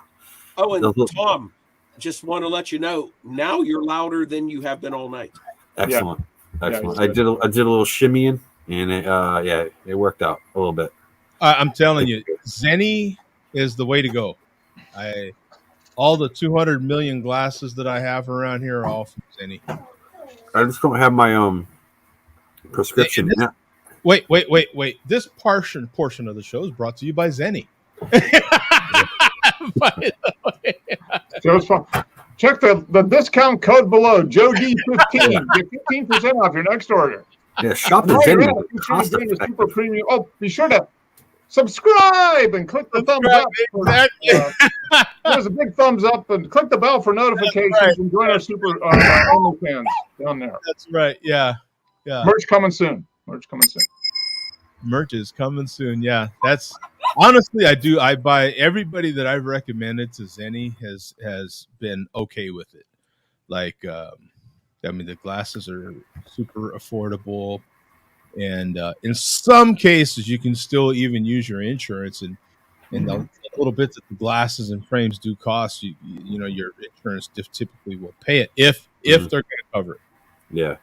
Oh, and Tom, just want to let you know, now you're louder than you have been all night. Excellent. I did a little shimmying, and it worked out a little bit. I'm telling you, Zenny is the way to go. All the 200 million glasses that I have around here are all from Zenny. I just don't have my prescription. Wait. This portion of the show is brought to you by Zenny. By the way. Check the discount code below, JoD15. Get 15% off your next order. Yeah, shop at Zenny. Super premium. Oh, be sure to subscribe and click the thumbs up. There's a big thumbs up and click the bell for notifications and join our super OnlyFans down there. That's right. Yeah. Merch coming soon. Merch is coming soon. Yeah, that's honestly, I buy everybody that I've recommended to Zenny has been okay with it. Like, the glasses are super affordable, and in some cases, you can still even use your insurance, and the little bit that the glasses and frames do cost, your insurance typically will pay it if they're going to cover it. Yeah,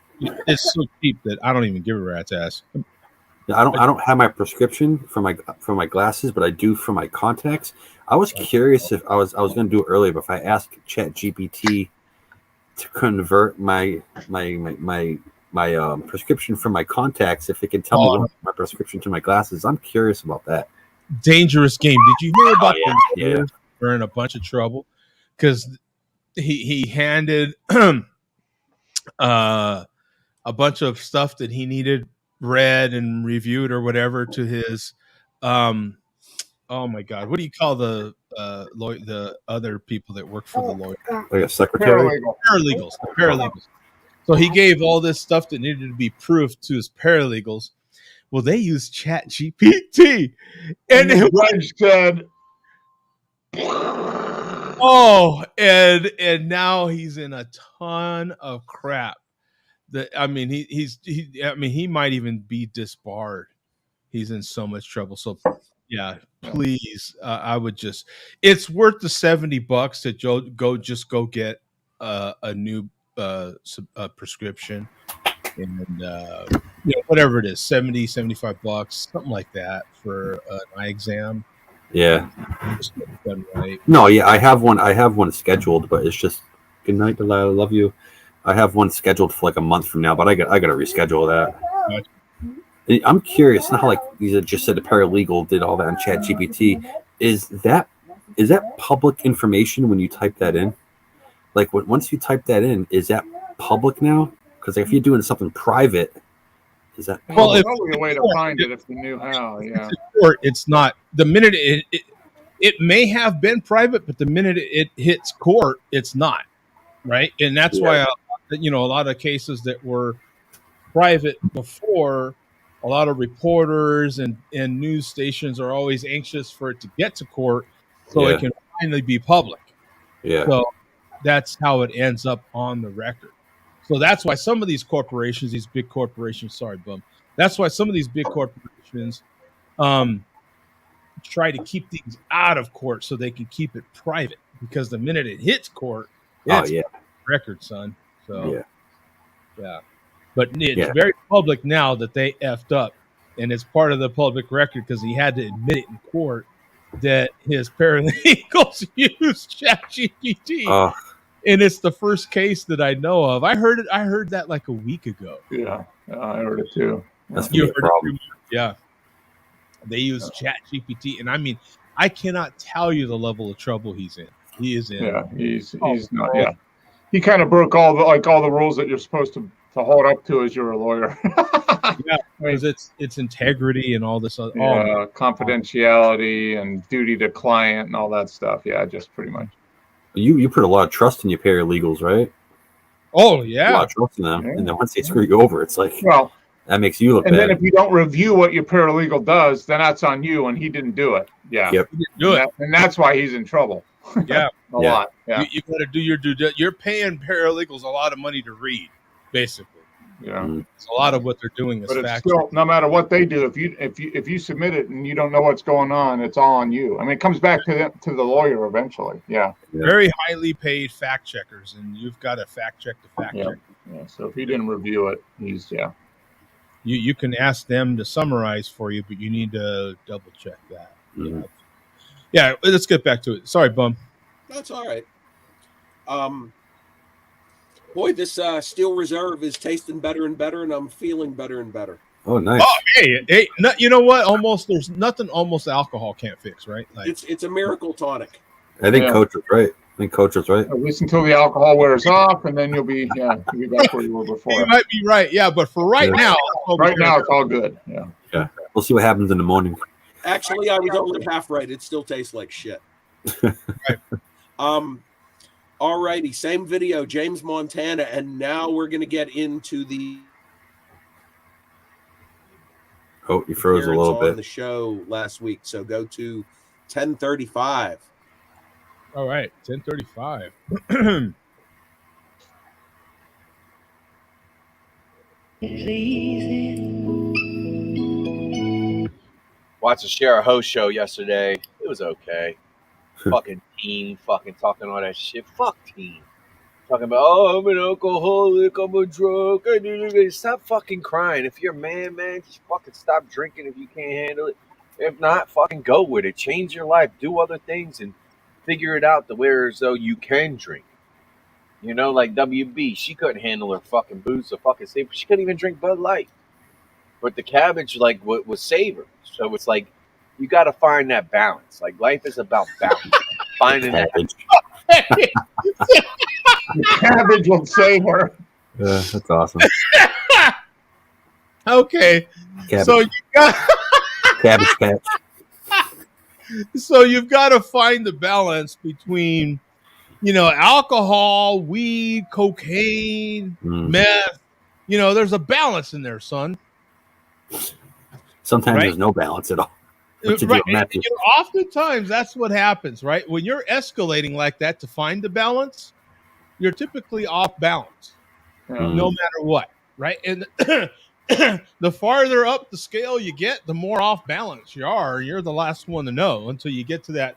it's so cheap that I don't even give a rat's ass. I don't have my prescription for my glasses, but I do for my contacts. I was curious if I was going to do it earlier, but if I asked ChatGPT to convert my prescription for my contacts, if it can tell me my prescription to my glasses, I'm curious about that. Dangerous game. Did you hear about We're in a bunch of trouble because he handed a bunch of stuff that he needed read and reviewed or whatever to his oh my god, what do you call the other people that work for the lawyer? Like a secretary? Paralegals. So he gave all this stuff that needed to be proofed to his paralegals. Well, they used ChatGPT, and the judge said, "Oh, and now he's in a ton of crap." He might even be disbarred. He's in so much trouble. So, yeah, please, I would just. It's worth the $70 to go get a new prescription, and whatever it is, $75, something like that for an eye exam. Yeah. Just get it done right. No, yeah, I have one scheduled, but it's just good night, Delilah. Love you. I have one scheduled for like a month from now, but I got to reschedule that. I'm curious now, like you just said, the paralegal did all that on ChatGPT. Is that public information when you type that in? Like once you type that in, is that public now? Because if you're doing something private, Is that? Well, There's if probably a way to find it if you knew how. Yeah. court, it's not. The minute it may have been private, but the minute it hits court, it's not, right? And that's why a lot of cases that were private before, a lot of reporters and news stations are always anxious for it to get to court so it can finally be public. Yeah. So that's how it ends up on the record. So that's why some of these corporations, these big corporations, that's why some of these big corporations try to keep things out of court so they can keep it private, because the minute it hits court, it's record, son. So yeah. But it's very public now that they effed up, and it's part of the public record because he had to admit it in court that his paralegals used ChatGPT. And it's the first case that I know of. I heard that like a week ago. Yeah, I heard it too. That's You a heard problem. it too? Yeah. They use ChatGPT, and I mean, I cannot tell you the level of trouble he's in. He is in. Yeah, he's not. Yeah, he kind of broke all the rules that you're supposed to hold up to as you're a lawyer. Yeah, because it's integrity and all this other confidentiality and duty to client and all that stuff. Yeah, just pretty much. You put a lot of trust in your paralegals, right? Oh yeah, a lot of trust in them, and then once they screw you over, it's like, well, that makes you look and bad. then if you don't review what your paralegal does, then that's on you, and he didn't do it. Yeah, Yep. Do it. And that's why he's in trouble. Yeah, a lot. Yeah, you got to do your due. You're paying paralegals a lot of money to read, basically. yeah. It's a lot of what they're doing is But it's fact. still, no matter what they do, if you submit it and you don't know what's going on, it's all on you. I mean, it comes back to the lawyer eventually. Yeah. Very highly paid fact checkers, and you've got to fact check the fact check. Yeah. So if he didn't review it, he's You can ask them to summarize for you, but you need to double check that. Mhm. Yeah, let's get back to it. Sorry, Bum. That's all right. Boy, this Steel Reserve is tasting better and better, and I'm feeling better and better. Oh, nice. Oh, hey, you know what? There's nothing alcohol can't fix, right? Like, It's a miracle tonic. I think Coach was right. At least until the alcohol wears off, and then you'll be back where you were before. you might be right, yeah. But for right now, it's all good. Yeah. Yeah. We'll see what happens in the morning. Actually, I was only half right. It still tastes like shit. All righty, same video, James, Montana, and now we're going to get into the. Oh, you froze a little on bit. The show last week, so go to 10:35. All right, 10:35. Watched a Share a Host show yesterday. It was okay. Fucking teen, fucking talking all that shit. Fuck teen. Talking about, I'm an alcoholic, I'm a drunk. Stop fucking crying. If you're a man, just fucking stop drinking if you can't handle it. If not, fucking go with it. Change your life. Do other things and figure it out to where as though you can drink. You know, like WB, she couldn't handle her fucking booze so fucking safe. She couldn't even drink Bud Light. But the cabbage, like, was savor. So it's like, you got to find that balance. Like, life is about balance. Finding that. Cabbage will save her. Yeah, that's awesome. Okay. Cabbage. So you got Cabbage Patch. So you've got to find the balance between, alcohol, weed, cocaine, meth. There's a balance in there, son. Sometimes there's no balance at all. Right. Oftentimes that's what happens, right? When you're escalating like that to find the balance, you're typically off balance, no matter what, right? And the farther up the scale you get, the more off balance you are. You're the last one to know until you get to that.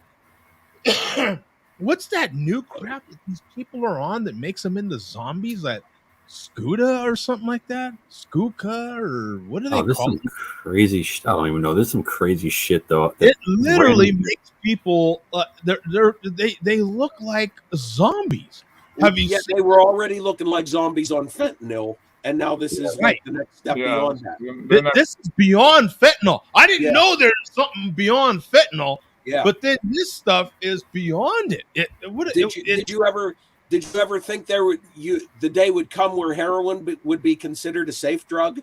What's that new crap that these people are on that makes them into zombies? That Scuda or something like that? Skuka or what do they there's call some it? crazy shit. I don't even know. There's some crazy shit though. It literally makes people they look like zombies. They were already looking like zombies on fentanyl, and now this is like the next step beyond that. This is beyond fentanyl. I didn't know there's something beyond fentanyl. Yeah. But then this stuff is beyond it. Did you ever think the day would come where heroin would be considered a safe drug?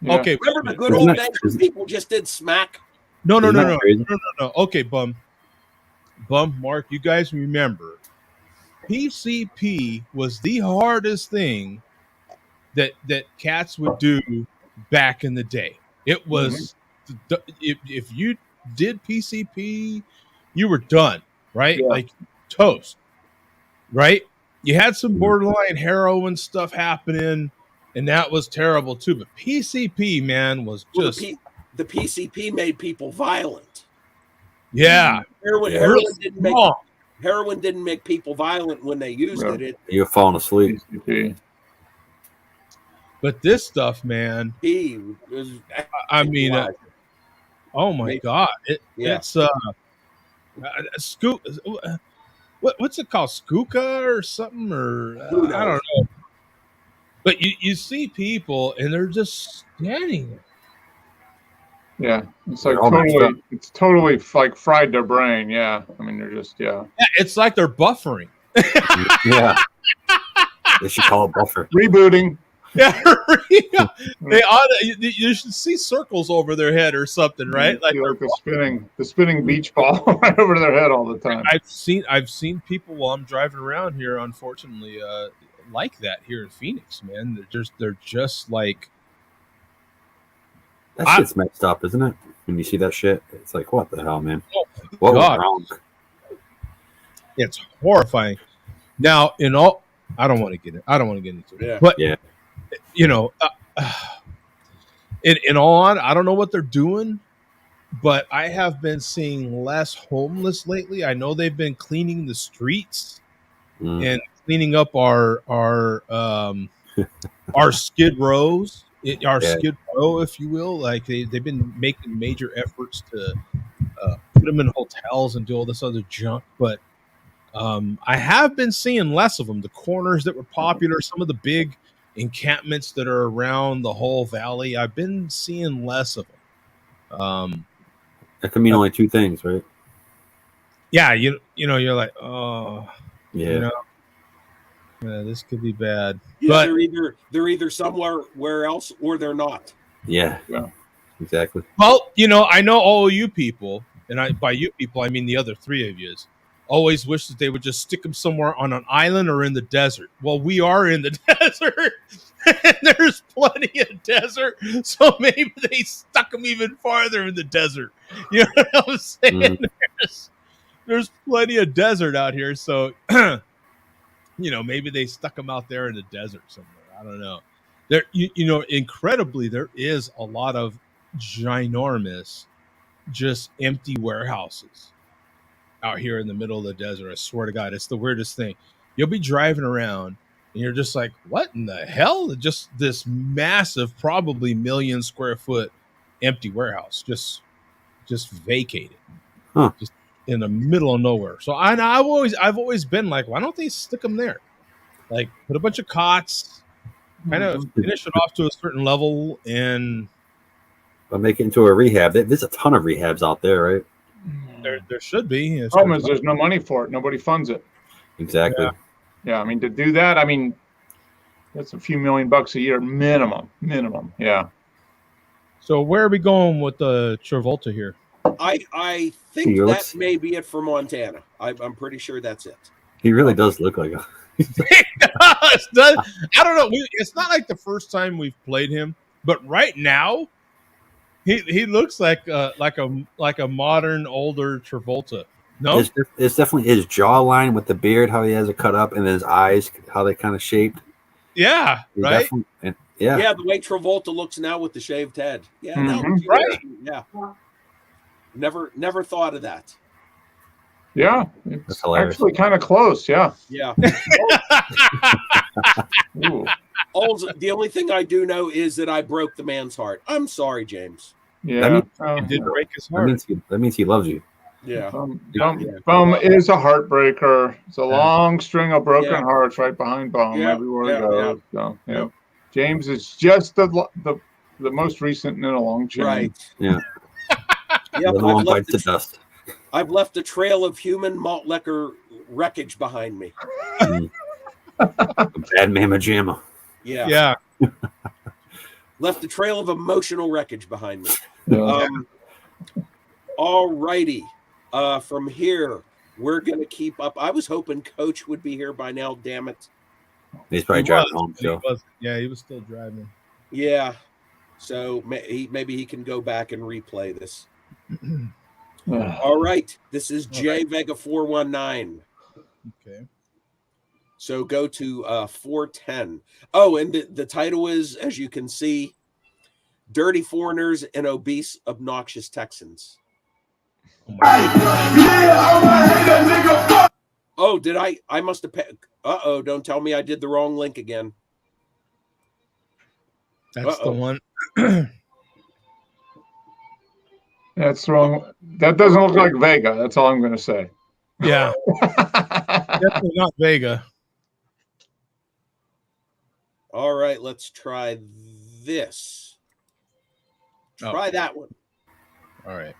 Yeah. Okay. Remember the good Isn't old that- days when people just did smack? No. Isn't that crazy? No. Okay, Bum, Mark, you guys remember PCP was the hardest thing that cats would do back in the day. It was if you did PCP, you were done, right? Yeah. Like toast, right? You had some borderline heroin stuff happening, and that was terrible too. But PCP, man, was Well, just the PCP made people violent. yeah. Heroin didn't make people violent when they used it. You're falling asleep. PCP. But this stuff, man, He was, I mean, oh my Maybe. God, Yeah. it's what's it called, Skuka or something, or Who I don't knows? know. But you see people and they're just standing there. Yeah, it's like All that totally, it's totally like fried their brain. Yeah, I mean they're just Yeah, it's like they're buffering. Yeah. They should call it buffer. rebooting. Yeah, they ought to, you should see circles over their head or something, right? Like the spinning beach ball right over their head all the time. I've seen people while I'm driving around here, unfortunately, like that here in Phoenix, man. They're just like That shit's messed up, isn't it? When you see that shit, it's like, what the hell, man? God. What was wrong? It's horrifying. Now, I don't want to get into it, but yeah, you know, in all on, I don't know what they're doing, but I have been seeing less homeless lately. I know they've been cleaning the streets and cleaning up our skid rows, skid row, if you will. Like they've been making major efforts to put them in hotels and do all this other junk, but I have been seeing less of them. The corners that were popular, some of the big encampments that are around the whole valley, I've been seeing less of them. that could mean only two things, right? Yeah, you know, you're like, oh, Yeah. you know, this could be bad. Yeah, But they're either somewhere else or they're not. Yeah. Yeah. Exactly. well, you know, I know all you people, and by you people, I mean the other three of yous, always wish that they would just stick them somewhere on an island or in the desert. Well, we are in the desert, and there's plenty of desert, so maybe they stuck them even farther in the desert. You know what I'm saying? There's plenty of desert out here, so you know, maybe they stuck them out there in the desert somewhere. I don't know. There, you know, incredibly, there is a lot of ginormous, just empty warehouses out here in the middle of the desert. I swear to God, it's the weirdest thing. You'll be driving around and you're just like, what in the hell? Just this massive, probably 1 million square foot empty warehouse, just vacated, just in the middle of nowhere. So I've always been like, why don't they stick them there? Like put a bunch of cots, kind of finish it off to a certain level, and But make it into a rehab. There's a ton of rehabs out there, right? there should be. The problem is there's no money for it. Nobody funds it. Exactly. Yeah, I mean to do that, I mean that's a few $1,000,000 a year minimum. Yeah. So where are we going with the Travolta here? I think that may be it for Montana. I'm pretty sure that's it. He really does look like a. I don't know. It's not like the first time we've played him, but right now, he looks like a modern, older Travolta. No, it's definitely his jawline with the beard, how he has it cut up, and his eyes, how they kind of shaped. Yeah, right. Yeah, the way Travolta looks now with the shaved head. Yeah, right. Yeah, never thought of that. Yeah, it's actually kind of close. Yeah. Yeah. The only thing I do know is that I broke the man's heart. I'm sorry, James. Yeah, it did break his heart. That means he loves you. Yeah. Bum is a heartbreaker. It's a long string of broken hearts right behind Bum everywhere he goes. So, yeah. James is just the most recent in a long chain. Right. Yeah. I've left a trail of human malt liquor wreckage behind me. Bad mama jamma. Yeah. Yeah. Left a trail of emotional wreckage behind me. Yeah. All righty. From here, we're going to keep up. I was hoping Coach would be here by now, damn it. He's probably driving home He still. he was still driving. Yeah. So maybe he can go back and replay this. All right. This is J Vega 419. Okay. So go to 410. Oh, and the title is, as you can see, Dirty Foreigners and Obese, Obnoxious Texans. Oh, did I must have uh-oh, don't tell me I did the wrong link again. That's the one. That's wrong. That doesn't look like Vega. That's all I'm going to say. Yeah. Definitely not Vega. All right, let's try this. Try that one. All right.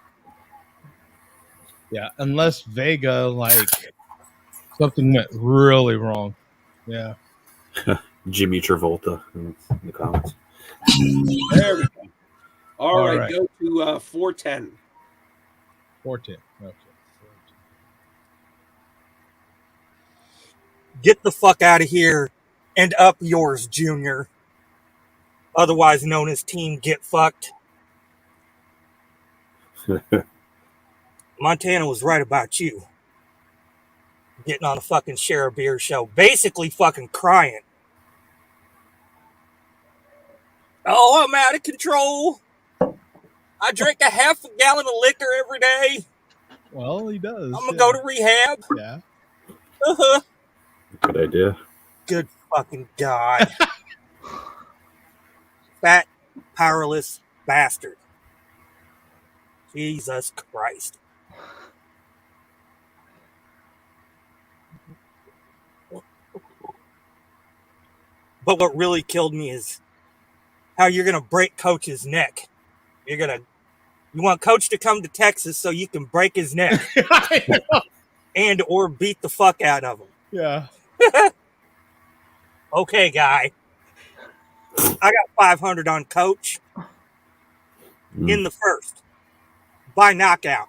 Yeah, unless Vega, like, something went really wrong. Yeah. Jimmy Travolta in the comments. There we go. All right, right. go to 410. 410. Okay. Get the fuck out of here and up yours, Junior. Otherwise known as Team Get Fucked. Montana was right about you. Getting on a fucking Share a Beer show. Basically fucking crying. Oh, I'm out of control. I drink a half a gallon of liquor every day. Well, he does. I'm gonna go to rehab. Yeah. Uh-huh. Good idea. Good fucking God. Fat, powerless bastard. Jesus Christ. But what really killed me is how you're going to break Coach's neck. You want Coach to come to Texas so you can break his neck and or beat the fuck out of him. Yeah. Okay, guy. I got 500 on Coach in the first by knockout.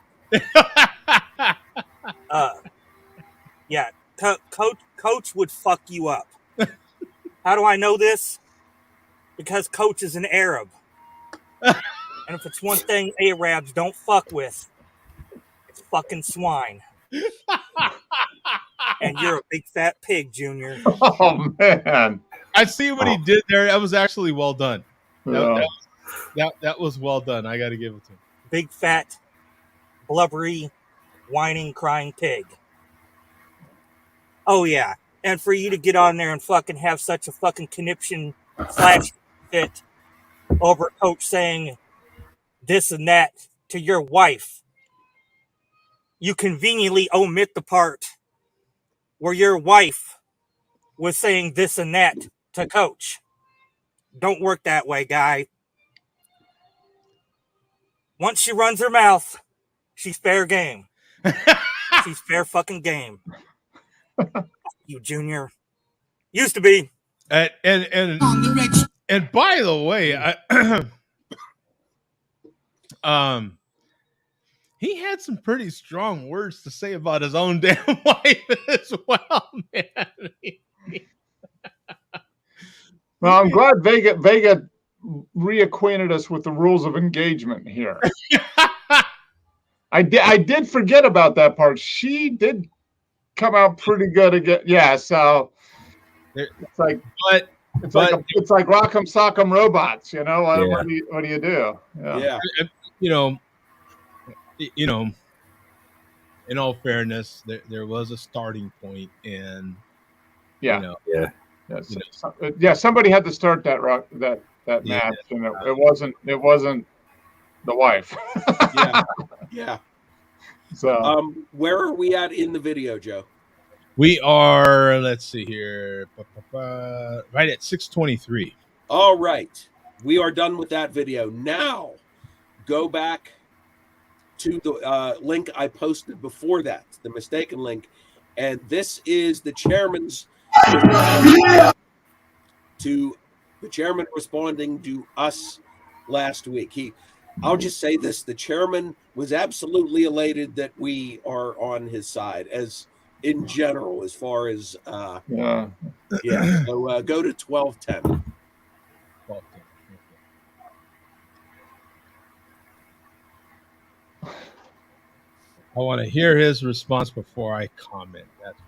Yeah, Coach would fuck you up. How do I know this? Because Coach is an Arab. And if it's one thing Arabs don't fuck with, it's fucking swine. And you're a big fat pig, Junior. Oh, man. I see what he did there. That was actually well done. Yeah. That was well done. I got to give it to him. Big fat, blubbery, whining, crying pig. Oh, yeah. And for you to get on there and fucking have such a fucking conniption / fit over Coach saying this and that to your wife, you conveniently omit the part where your wife was saying this and that to Coach. Don't work that way, guy. Once she runs her mouth, she's fair game. She's fair fucking game. You, Junior. Used to be. And by the way, he had some pretty strong words to say about his own damn wife as well, man. Well, I'm glad Vega reacquainted us with the rules of engagement here. I did forget about that part. She did come out pretty good again. Yeah, so it's like it's like Rock'em Sock'em Robots, you know. What do you do? Yeah. You know, in all fairness, there was a starting point, and somebody had to start that match, and it wasn't the wife. Yeah. So, where are we at in the video, Joe? We are, let's see here, right at 6:23. All right. We are done with that video. Now, go back to the link I posted before that, the mistaken link. And this is the chairman's to The chairman responding to us last week. I'll just say this: the chairman was absolutely elated that we are on his side, as in general, as far as Yeah. So go to 12:10. I want to hear his response before I comment. That's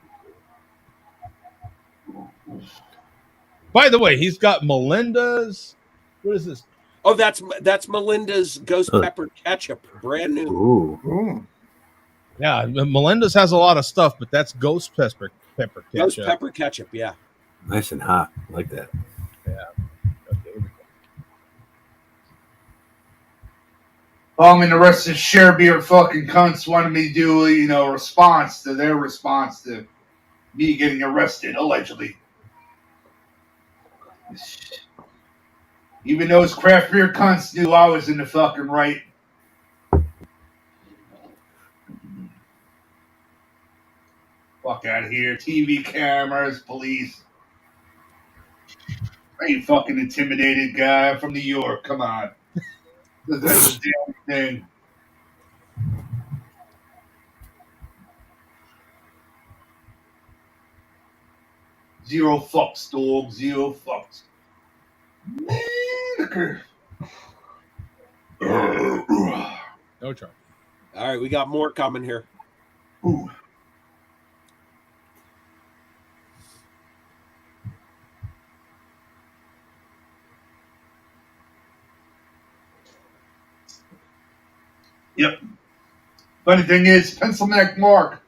by the way, he's got Melinda's. What is this? Oh, that's Melinda's Ghost Pepper Ketchup, brand new. Ooh. Yeah, Melinda's has a lot of stuff, but that's Ghost Pepper ketchup. Ghost Pepper Ketchup, yeah. Nice and hot. I like that. Yeah. Okay. And the rest of the share beer fucking cunts wanted me to do, a response to their response to me getting arrested, allegedly. Even those craft beer cunts knew I was in the fucking right. Fuck out of here. TV cameras, police. I ain't fucking intimidated guy. I'm from New York. Come on. That's a damn thing. Zero fucks, dog. Zero fucks. Liquor. No trouble. All right, we got more coming here. Ooh. Yep. Funny thing is, Pencil Neck Mark,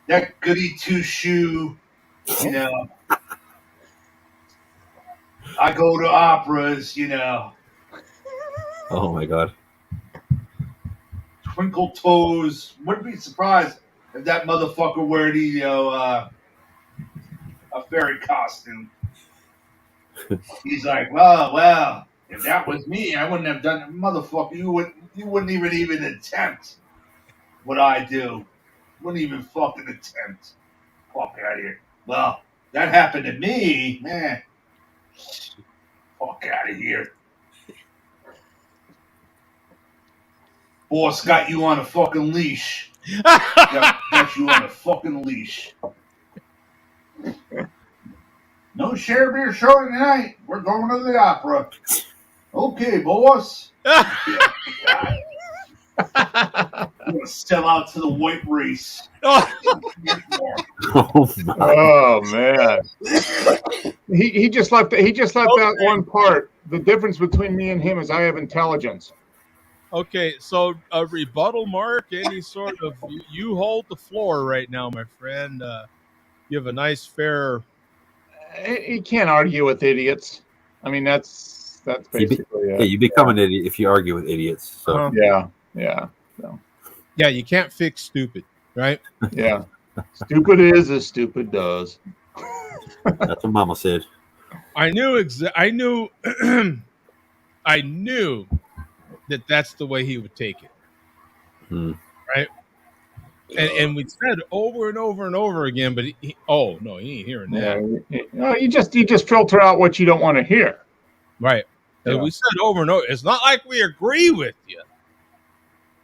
that goody two-shoe, I go to operas, Oh my god. Twinkle Toes. Wouldn't be surprised if that motherfucker wore the, a fairy costume. He's like, well, if that was me, I wouldn't have done it. Motherfucker, you wouldn't even attempt what I do. Wouldn't even fucking attempt. Fuck out of here. Well, that happened to me, man. Fuck out of here. Boss got you on a fucking leash. got you on a fucking leash. No share beer show tonight. We're going to the opera. Okay, boss. I'm going to sell out to the white race. Oh man. He just left out one part. The difference between me and him is I have intelligence. Okay, so a rebuttal, Mark. Any sort of you hold the floor right now, my friend. You have a nice, fair. You can't argue with idiots. I mean, that's basically it. You become an idiot if you argue with idiots. So. Yeah. So. Yeah, you can't fix stupid, right? Yeah. Stupid is as stupid does. That's what Mama said. I knew I knew that that's the way he would take it. Right? And we said over and over and over again, but he ain't hearing that. Yeah, you just filter out what you don't want to hear. Right. Yeah. And we said over and over, it's not like we agree with you.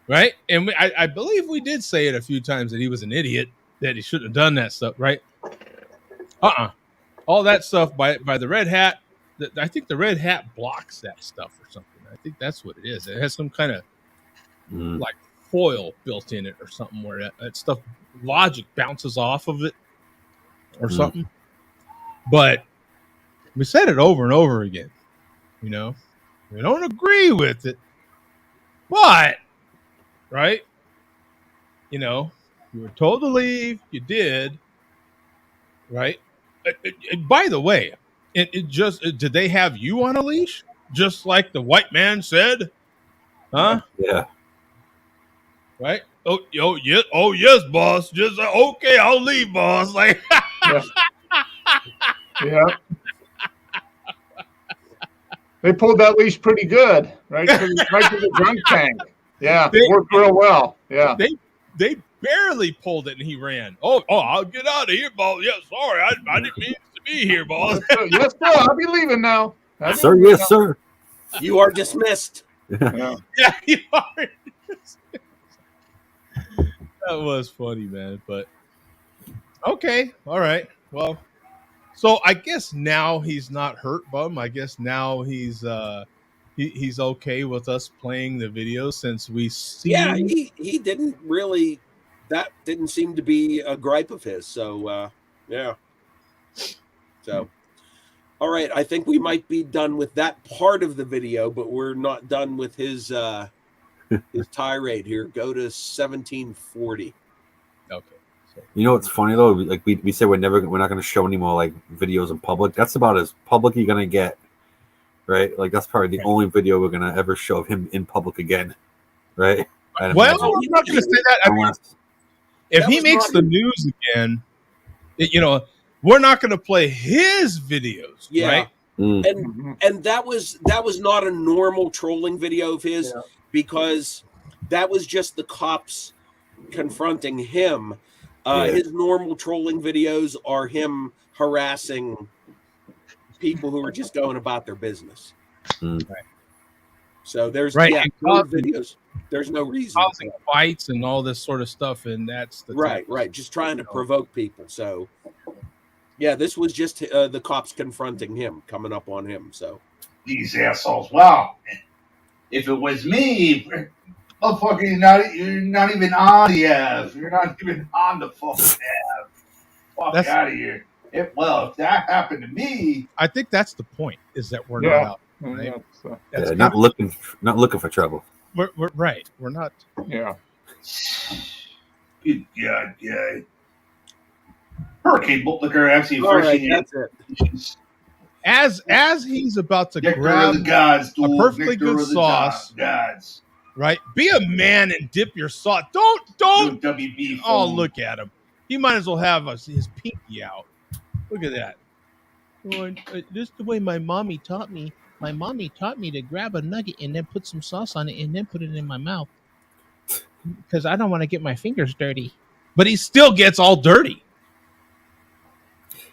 Right? And I believe we did say it a few times that he was an idiot, that he shouldn't have done that stuff, right? All that stuff by the red hat. I think the red hat blocks that stuff or something. I think that's what it is. It has some kind of like foil built in it or something where that stuff, logic bounces off of it or something. But we said it over and over again. We don't agree with it, but right? You were told to leave. You did, right? By the way, did they have you on a leash, just like the white man said? Huh? Yeah. Right? Oh yes, boss. Just okay, I'll leave, boss. Like, yeah. They pulled that leash pretty good, right? Right to the drunk tank. Yeah, it worked real well. Yeah. They barely pulled it and he ran. Oh, I'll get out of here, boss. Yeah, sorry, I didn't mean to be here, boss. Yes, sir. I'll be leaving now. Yes, sir. Yes, sir. You are dismissed. Yeah. Yeah, you are. That was funny, man. But okay, all right. Well, so I guess now he's not hurt, bum. I guess now he's he's okay with us playing the video since we see. Yeah, he didn't really. That didn't seem to be a gripe of his. So yeah. So, all right. I think we might be done with that part of the video, but we're not done with his tirade here. Go to 1740. Okay. You know what's funny though? Like we said, we're not going to show any more like videos in public. That's about as public you're going to get, right? Like that's probably the only video we're going to ever show of him in public again, right? Well, I'm not going to say that. I mean, if he makes the news again, we're not going to play his videos, right? And that was not a normal trolling video of his because that was just the cops confronting him. His normal trolling videos are him harassing people who are just going about their business. Right. So there's videos. There's no reason causing fights and all this sort of stuff, and that's the right. Just trying to provoke people. So yeah, this was just the cops confronting him, coming up on him. So these assholes. Wow, if it was me, motherfucker, you're not even on the Ave. You're not even on the fucking Ave. Fuck out of here. If that happened to me, I think that's the point. Is that we're not out. Right? Not looking for trouble. We're right. We're not. Yeah. Good God, yeah. Hurricane Malt Liquor actually that's it. As he's about to grab a perfectly good sauce, right? Be a man and dip your sauce. Don't. WB. Oh, look at him. He might as well have his pinky out. Look at that. This is the way my mommy taught me. My mommy taught me to grab a nugget and then put some sauce on it and then put it in my mouth because I don't want to get my fingers dirty. But he still gets all dirty.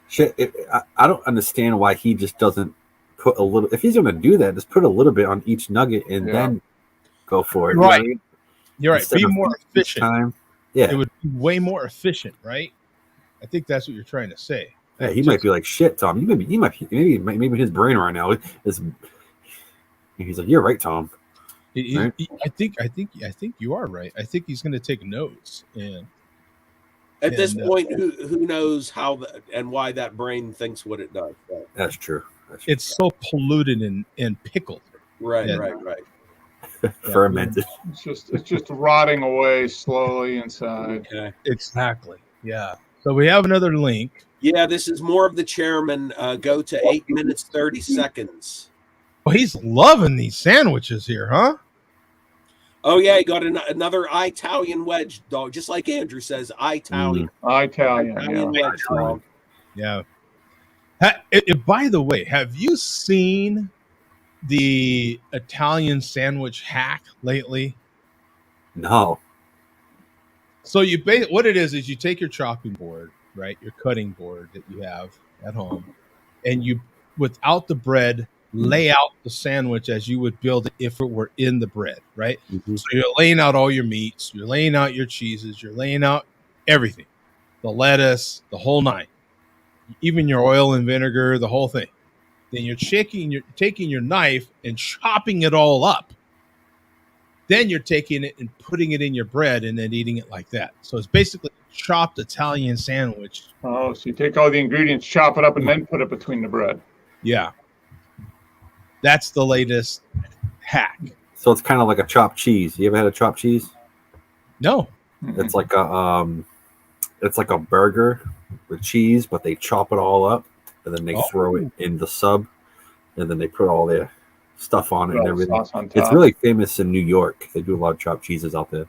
Shit, I don't understand why he just doesn't put a little. If he's going to do that, just put a little bit on each nugget and then go for it. Right. You know? You're right. Instead Be of more efficient. Time. Yeah. It would be way more efficient, right? I think that's what you're trying to say. Yeah, he might be like, shit, Tom. Maybe his brain right now is. He's like, you're right, Tom. Right? I think you are right. I think he's going to take notes. And at this point, who knows how and why that brain thinks what it does? Right? That's true. It's so polluted and pickled. Right. Fermented. It's just rotting away slowly inside. Okay. Exactly. Yeah. So we have another link. Yeah, this is more of the chairman. Go to 8 minutes 30 seconds. Well, he's loving these sandwiches here, huh? Oh yeah, he got another Italian wedge, dog. Just like Andrew says, Italian. Italian wedge, dog. Yeah. By the way, have you seen the Italian sandwich hack lately? No. So what it is you take your chopping board, right? Your cutting board that you have at home, and you, without the bread, lay out the sandwich as you would build it if it were in the bread, right? Mm-hmm. So you're laying out all your meats, you're laying out your cheeses, you're laying out everything, the lettuce, the whole nine, even your oil and vinegar, the whole thing. Then you're taking your knife and chopping it all up. Then you're taking it and putting it in your bread and then eating it like that. So it's basically a chopped Italian sandwich. Oh, so you take all the ingredients, chop it up, and then put it between the bread. Yeah. That's the latest hack. So it's kind of like a chopped cheese. You ever had a chopped cheese? No. It's like a burger with cheese, but they chop it all up and then they throw it in the sub, and then they put all their stuff on it and everything. It's really famous in New York. They do a lot of chopped cheeses out there.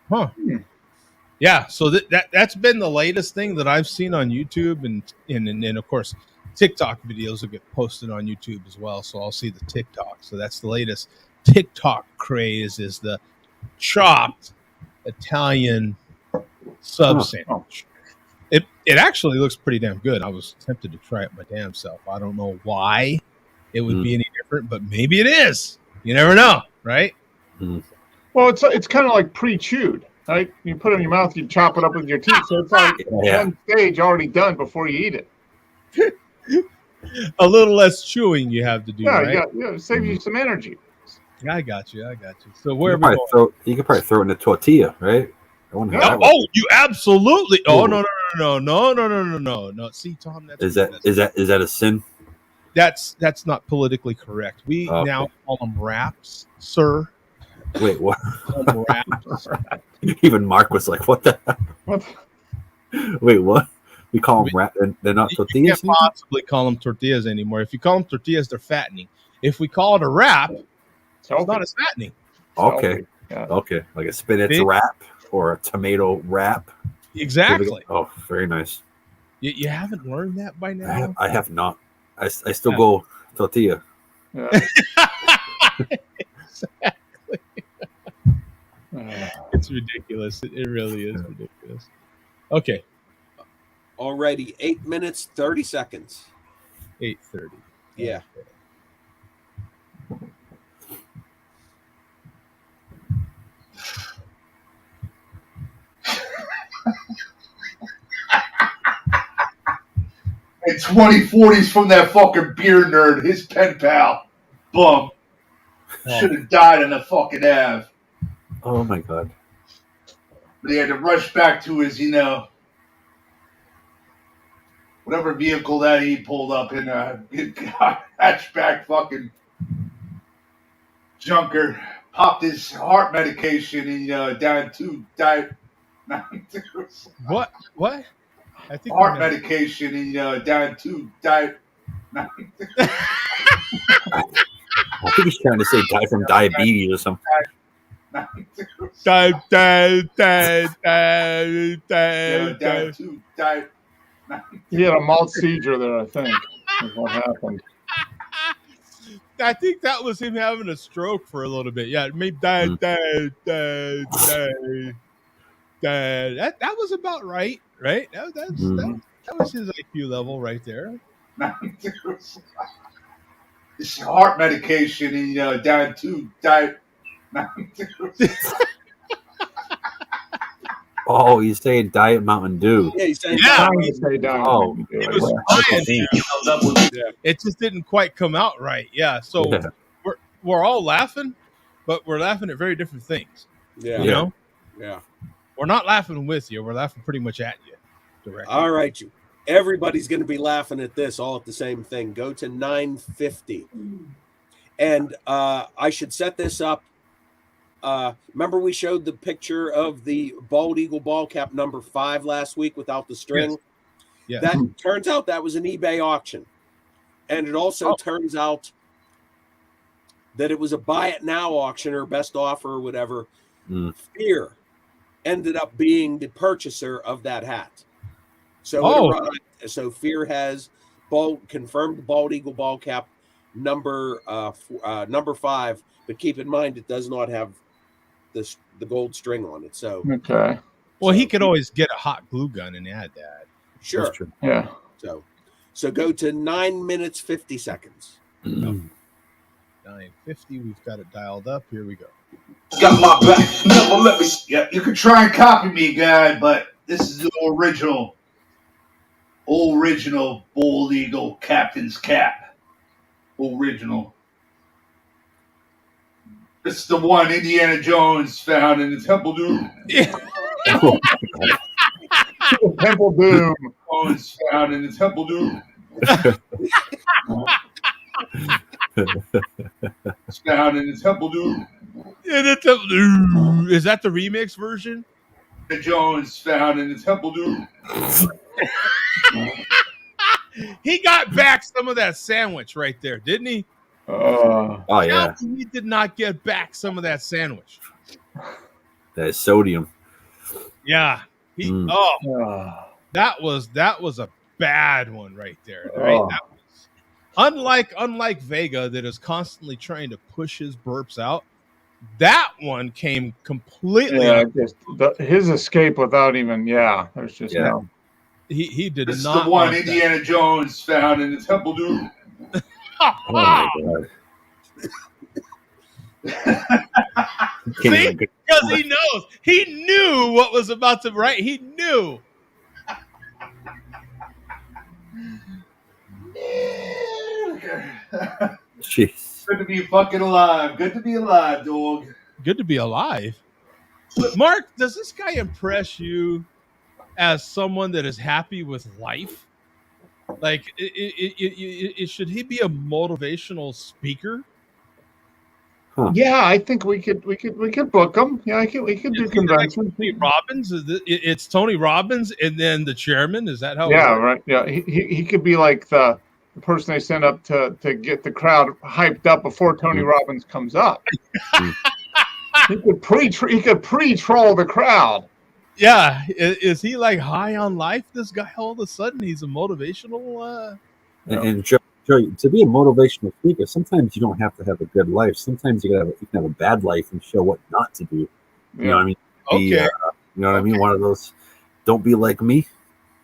Huh. Yeah. So that's been the latest thing that I've seen on YouTube, and of course TikTok videos will get posted on YouTube as well. So I'll see the TikTok. So that's the latest TikTok craze, is the chopped Italian sub sandwich. It It actually looks pretty damn good. I was tempted to try it my damn self. I don't know why it would be any different, but maybe it is. You never know, right? Well, it's kind of like pre-chewed, right? You put it in your mouth, you chop it up with your teeth, so it's like one stage already done before you eat it. A little less chewing you have to do, Yeah, right? it saves you some energy. I got you. So where you could probably throw it in a tortilla, right? You absolutely. Oh no. See, Tom, is that a sin? That's not politically correct. We now call them wraps, sir. Wait, what? Wraps. Even Mark was like, "What the hell?" What? Wait, what? We call them wrap? They're not tortillas. You can't possibly call them tortillas anymore. If you call them tortillas, they're fattening. If we call it a wrap, it's not as fattening. Okay. Okay, like a spinach wrap or a tomato wrap. Exactly. Oh, very nice. You haven't learned that by now? I have not. I still go tortilla. Yeah. Exactly. It's ridiculous. It really is ridiculous. Okay. Alrighty, 8 minutes, 30 seconds. 8:30. Yeah. And 2040s from that fucking beer nerd, his pen pal. Bum. Should have died on the fucking Ave. Oh my god. But he had to rush back to his, whatever vehicle that he pulled up in a hatchback fucking junker. Popped his heart medication and down 2 diet. What? I think heart medication and down 2 diet. I think he's trying to say die from diabetes or something. He had a malt seizure there, I think. Is what happened. I think that was him having a stroke for a little bit. Yeah, maybe that was about right? That was his IQ level right there. His heart medication and down 2 diet. Oh, he's saying Diet Mountain Dew. Yeah, he's saying Oh, it just didn't quite come out right. Yeah, so we're all laughing, but we're laughing at very different things. Yeah, you know. Yeah, we're not laughing with you. We're laughing pretty much at you. Directly. All right, everybody's going to be laughing at this all at the same thing. Go to 950, and I should set this up. Remember we showed the picture of the bald eagle ball cap number 5 last week without the string? Yes. That turns out that was an eBay auction. And it also turns out that it was a buy it now auction or best offer or whatever. Fear ended up being the purchaser of that hat. So so Fear has confirmed bald eagle ball cap number 5, but keep in mind it does not have the gold string on it. So okay. Well, he could always get a hot glue gun and add that. Sure. That's true. Yeah. So go to 9 minutes 50 seconds. 950. We've got it dialed up. Here we go. Got my back. Never let me. Yeah, you can try and copy me, guy, but this is the original bald eagle captain's cap. Original. It's the one Indiana Jones found in the Temple Doom. Yeah. Temple Doom. Jones found in the Temple Doom. It's found in the Temple Doom. Is that the remix version? Jones found in the Temple Doom. He got back some of that sandwich right there, didn't he? Oh yeah. He did not get back some of that sandwich. That is sodium. Yeah. That was a bad one right there. Right? That was, unlike Vega that is constantly trying to push his burps out. That one came completely. Yeah, his escape without even. Yeah, there's just no. He did This is not the one want that. Indiana Jones found in the Temple Doom. Oh my god. See, because he knows, he knew what was about to. Right, he knew. Jeez. Good to be fucking alive. Good to be alive, dog. Good to be alive. Mark, does this guy impress you as someone that is happy with life? Like, should he be a motivational speaker? Yeah, I think we could book him. Yeah, we could do conventions. Tony Robbins? It's Tony Robbins and then the chairman. Is that how? Yeah, it works? right. Yeah, he could be like the person they send up to get the crowd hyped up before Tony Robbins comes up. He could pre-troll the crowd. Yeah, is he like high on life? This guy, all of a sudden, he's a motivational. And Joe, to be a motivational speaker, sometimes you don't have to have a good life. Sometimes you can have a bad life and show what not to do. You know what I mean? Okay. You know what I mean? One of those. Don't be like me.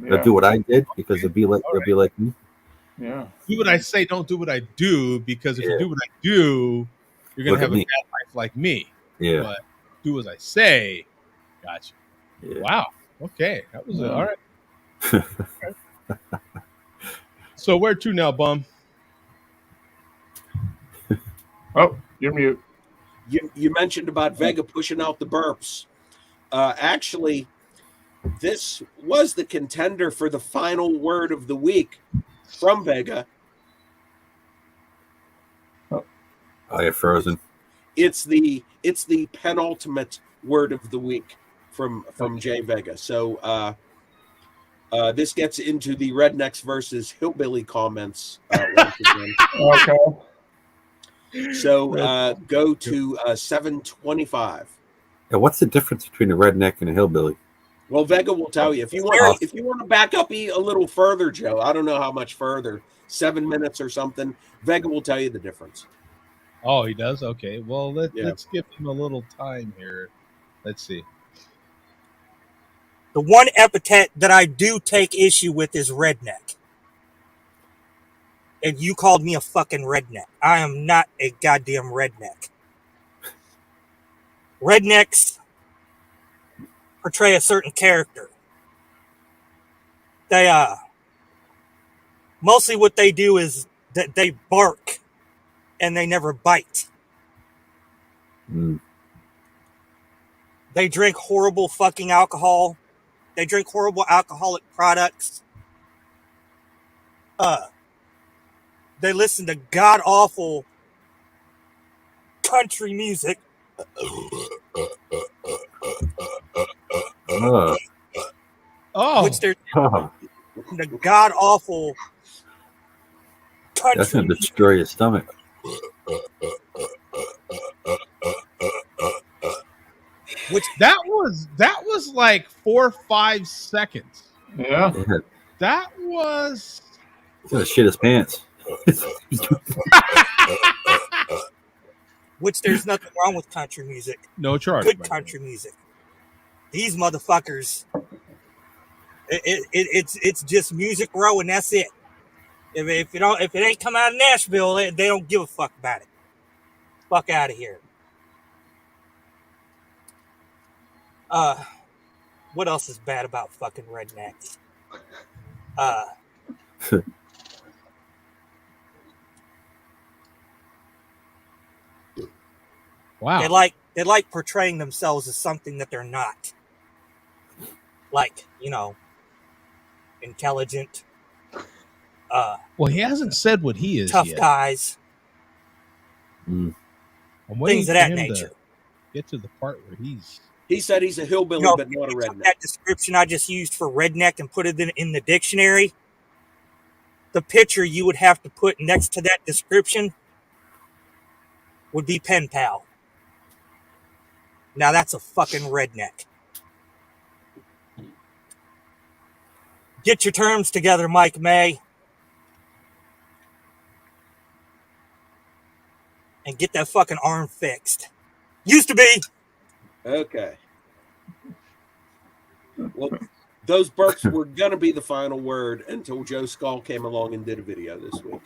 Yeah. Do what I did because they'll be like me. Yeah. Do what I say. Don't do what I do, because if you do what I do, you're gonna have a bad life like me. Yeah. But do as I say. Gotcha. Yeah. Wow. Okay, that was all right. So where to now, bum? Oh, you're mute. You mentioned about Vega pushing out the burps. Actually, this was the contender for the final word of the week from Vega. Oh, you're frozen. It's the penultimate word of the week from Jay Vega. So this gets into the rednecks versus hillbilly comments. Once again. Okay. So go to 725. Yeah, what's the difference between a redneck and a hillbilly? Well, Vega will tell you. If you want to back up a little further, Joe, I don't know how much further, 7 minutes or something, Vega will tell you the difference. Oh, he does? Okay. Well, let's give him a little time here. Let's see. The one epithet that I do take issue with is redneck. And you called me a fucking redneck. I am not a goddamn redneck. Rednecks portray a certain character. They mostly what they do is that they bark and they never bite. They drink horrible fucking alcohol. They drink horrible alcoholic products. They listen to god awful country music. Which there's the god awful country. That's gonna destroy your stomach. Which that was like 4 or 5 seconds. Yeah. That was. He's gonna shit his pants. Which there's nothing wrong with country music. No charge. Good country music. These motherfuckers, it's just Music Row and that's it. If it ain't come out of Nashville, they don't give a fuck about it. Fuck out of here. What else is bad about fucking rednecks? Wow. They like portraying themselves as something that they're not. Like, intelligent. Well, he hasn't said what he is tough yet. guys. I'm waiting Things of for that him nature. to get to the part where He said he's a hillbilly, but not a redneck. That description I just used for redneck and put it in the dictionary. The picture you would have to put next to that description would be pen pal. Now that's a fucking redneck. Get your terms together, Mike May. And get that fucking arm fixed. Used to be. Okay. Well, those burps were gonna be the final word until Joe Skull came along and did a video this week.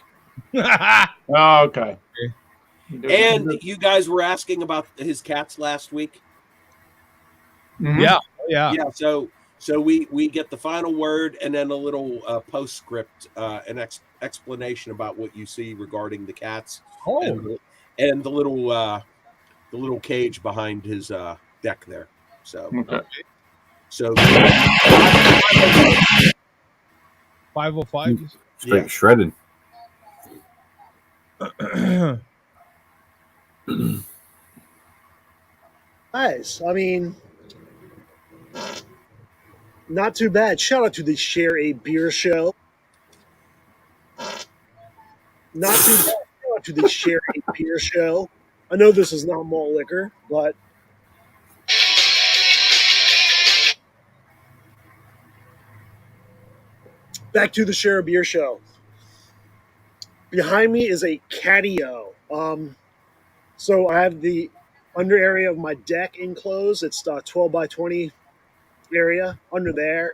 Oh, okay. And you guys were asking about his cats last week. Mhm. Yeah. So we get the final word and then a little postscript, an explanation about what you see regarding the cats and the little cage behind his deck there. So Okay. So 505. Straight shredded. Nice. I mean, not too bad. Shout out to the Share a Beer show. Not too bad. Shout out to the Share a Beer show. I know this is not malt liquor, but back to the Share a Beer show. Behind me is a catio. So I have the under area of my deck enclosed. It's 12 by 20 area under there.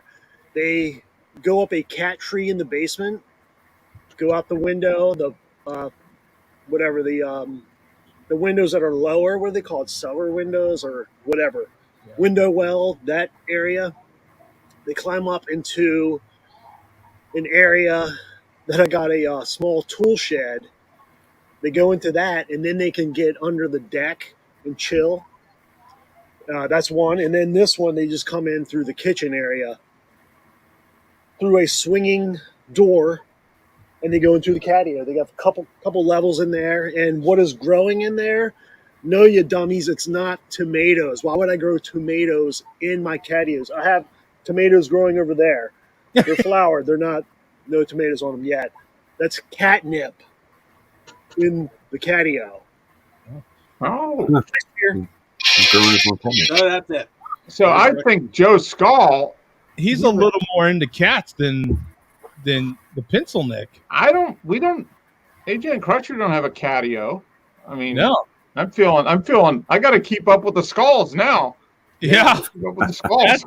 They go up a cat tree in the basement, go out the window, the windows that are lower, what are they called? Cellar windows or whatever. Yeah. Window well, that area. They climb up into an area that I got a small tool shed. They go into that, and then they can get under the deck and chill. That's one. And then this one, they just come in through the kitchen area, through a swinging door, and they go into the catio. They got a couple levels in there. And what is growing in there? No, you dummies, it's not tomatoes. Why would I grow tomatoes in my catios? I have tomatoes growing over there. They're flowered. They're not, no tomatoes on them yet. That's catnip in the catio. Oh. That's it. So I think Joe Skull, he's a little more into cats than the pencil neck. We don't AJ and Crutcher don't have a catio. I mean, no. I'm feeling I got to keep up with the skulls now. Yeah. Keep up with the skulls.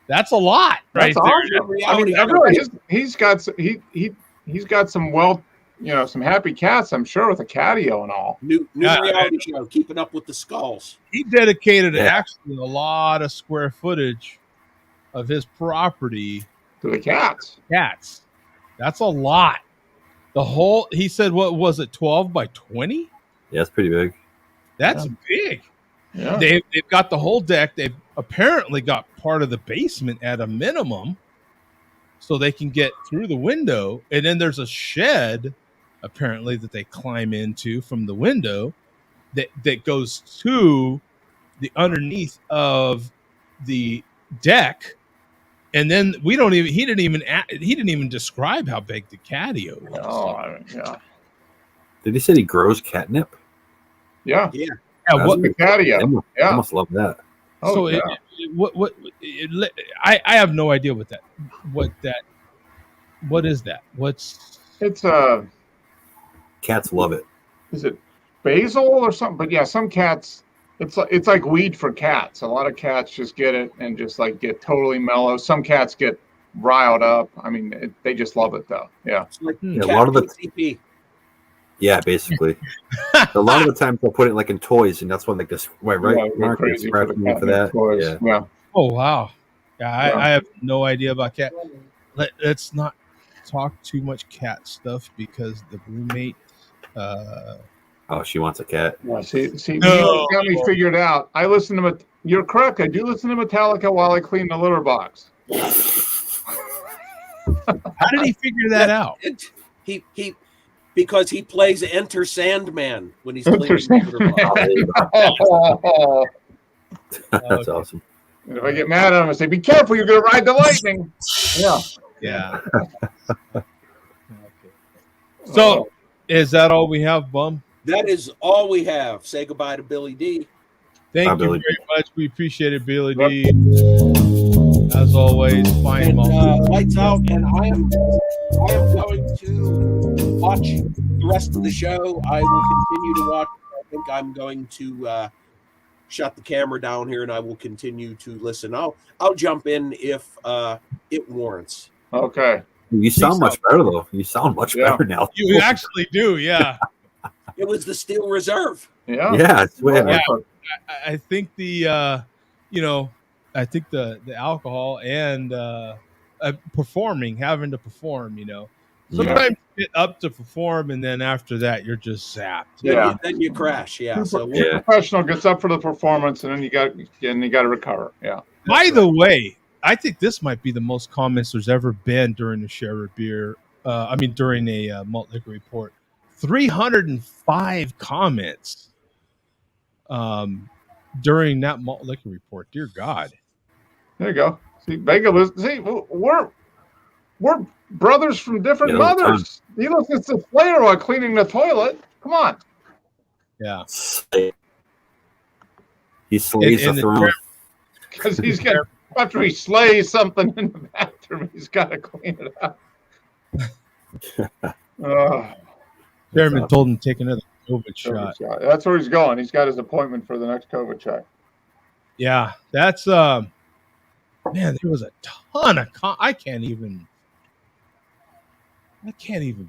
That's a lot, right? That's awesome. I mean, really, he's got some some happy cats, I'm sure, with a catio and all. New reality show, keeping up with the skulls. He dedicated actually a lot of square footage of his property to the cats. Cats. That's a lot. He said, what was it, 12 by 20? Yeah, it's pretty big. That's big. Yeah. They've got the whole deck. They've apparently got part of the basement at a minimum so they can get through the window. And then there's a shed, apparently, that they climb into from the window that goes to the underneath of the deck. And then he didn't even describe how big the catio was. Oh, yeah. Did he say he grows catnip? Yeah. Yeah. What the catio? I almost love that. Oh, so I have no idea what is that? It's cats love it. Is it basil or something? But yeah, some cats, it's like weed for cats. A lot of cats just get it and just like get totally mellow. Some cats get riled up. I mean, they just love it though. Yeah. Yeah, a lot of the CP. Yeah, basically. A lot of the times they'll put it like in toys, and that's when they just right. Mark, crazy for that. Toys. Yeah. Oh wow. Yeah, I have no idea about cat. Let's not talk too much cat stuff because the roommate. Oh, she wants a cat. Yeah, see, you got me figured out. I listen to You're correct. I do listen to Metallica while I clean the litter box. How did he figure that out? Because he plays Enter Sandman when he's cleaning the box. That's awesome. And if I get mad at him, I say, "Be careful! You're going to ride the lightning." Yeah. So, is that all we have, Bum? That is all we have. Say goodbye to Billy D. Thank you very much. We appreciate it, Billy D. As always, fine. Lights out, and I am going to watch the rest of the show. I will continue to watch. I think I'm going to shut the camera down here, and I will continue to listen. I'll jump in if it warrants. Okay. You sound much better though. You sound much better now. You actually do, yeah. It was the Steel Reserve. Yeah. Yeah, it's weird. Yeah. I think the I think the alcohol and having to perform, sometimes you get up to perform, and then after that you're just zapped. Yeah. Then you crash. Yeah. So professional gets up for the performance, and then you got to recover. Yeah. By the way, I think this might be the most comments there's ever been during the Share a Beer. During a Malt Liquor report, 305 comments during that Malt Liquor report. Dear God. There you go. See, Vega was. See, we're brothers from different mothers. He looks at the flare while cleaning the toilet. Come on. Yeah. He slays the throne. Because he's got, after he slays something in the bathroom, he's got to clean it up. Chairman told him to take another COVID shot. That's where he's going. He's got his appointment for the next COVID shot. Yeah, that's man. There was a ton of I can't even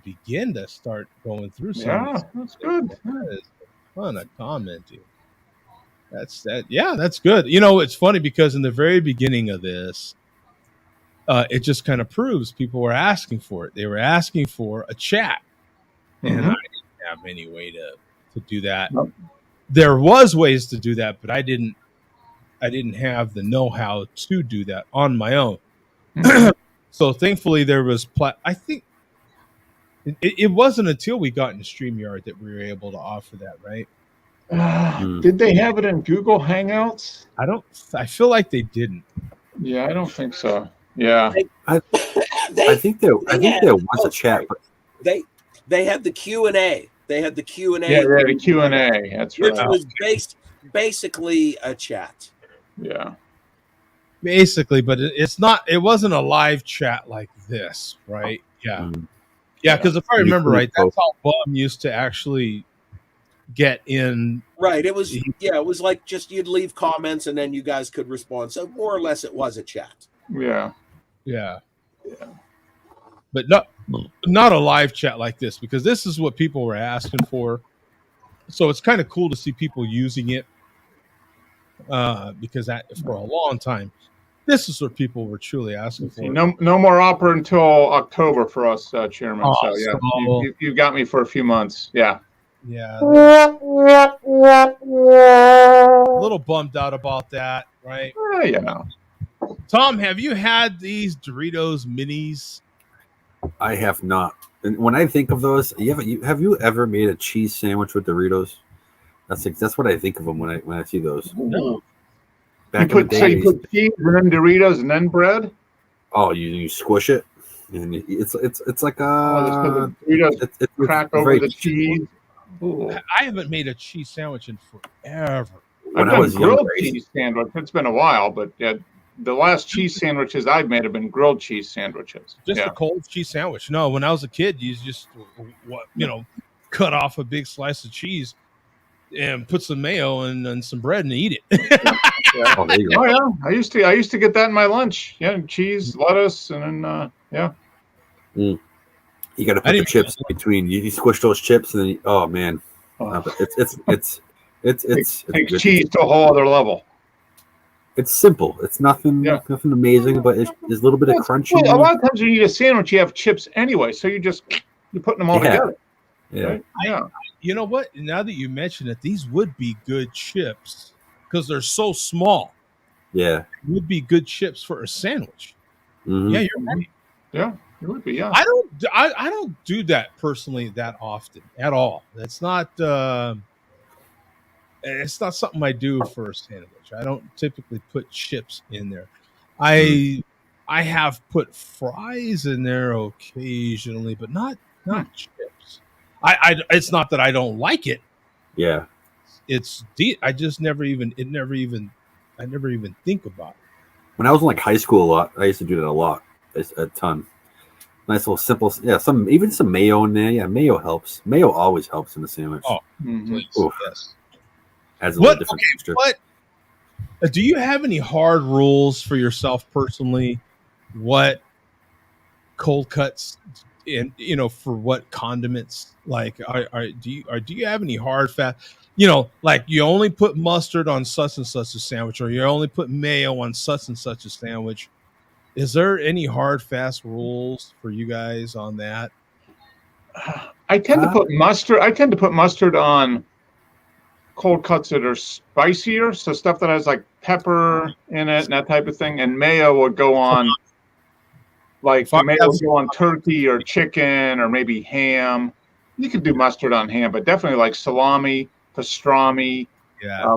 begin to start going through some. Yeah, that's good. That is a ton of commenting. That's good. It's funny because in the very beginning of this, it just kind of proves people were asking for it. They were asking for a chat, and I didn't have any way to do that. Nope. There was ways to do that, but I didn't have the know-how to do that on my own. So thankfully, there was. I think it wasn't until we got into StreamYard that we were able to offer that, right? Did they have it in Google Hangouts? I feel like they didn't. Yeah, I don't think so. Yeah, I think there was a chat, but they had the Q&A. They had the Q&A. Yeah, the Q&A. That's right. Which was basically a chat. Yeah. Basically, but it's not. It wasn't a live chat like this, right? Yeah, yeah. Because if I remember right, that's how Bum used to actually get in. Right. It was. Yeah. It was like just you'd leave comments and then you guys could respond. So more or less, it was a chat. Yeah. Yeah. Yeah. But not a live chat like this, because this is what people were asking for. So it's kind of cool to see people using it. Because for a long time, this is what people were truly asking for. No more opera until October for us, Chairman. So yeah, you got me for a few months. Yeah. Yeah. A little bummed out about that, right? Yeah. Tom, have you had these Doritos Minis? I have not. And when I think of those, have you ever made a cheese sandwich with Doritos? That's what I think of them when I see those. No. Back in the day, so you put cheese and then Doritos and then bread. Oh, you squish it, and it's like Doritos crack over the cheese. I haven't made a cheese sandwich in forever. I've done grilled cheese sandwich. It's been a while, but the last cheese sandwiches I've made have been grilled cheese sandwiches. Just a cold cheese sandwich. No, when I was a kid, you just cut off a big slice of cheese and put some mayo and some bread and eat it. Yeah. Oh, yeah. I used to get that in my lunch. Yeah, cheese, lettuce, and then You got to put the chips in between. You squish those chips, and then it's takes cheese to a whole other level. It's simple. It's nothing amazing, but there's a little bit of crunch. Well, a lot of times when you eat a sandwich, you have chips anyway, so you're putting them all together. Yeah. Right? Yeah. You know what? Now that you mention it, these would be good chips because they're so small. Yeah. It would be good chips for a sandwich. Mm-hmm. Yeah, you're right. Yeah, it would be. Yeah. I don't do that personally that often at all. That's not. It's not something I do for a sandwich. I don't typically put chips in there. I have put fries in there occasionally, but not chips. It's not that I don't like it. Yeah. It's I just never even think about it. When I was in like high school a lot, I used to do that a lot, a ton. Nice little simple, some mayo in there. Yeah, mayo helps. Mayo always helps in the sandwich. Oh, mm-hmm. yes. Adds a little different texture. Do you have any hard rules for yourself personally? What cold cuts and for what condiments? Like, do you have any hard fast? Like you only put mustard on such and such a sandwich, or you only put mayo on such and such a sandwich. Is there any hard fast rules for you guys on that? I tend to put mustard on cold cuts that are spicier, so stuff that has like pepper in it and that type of thing. And mayo would go on, like the mayo would go on turkey or chicken or maybe ham. You could do mustard on ham, but definitely like salami, pastrami,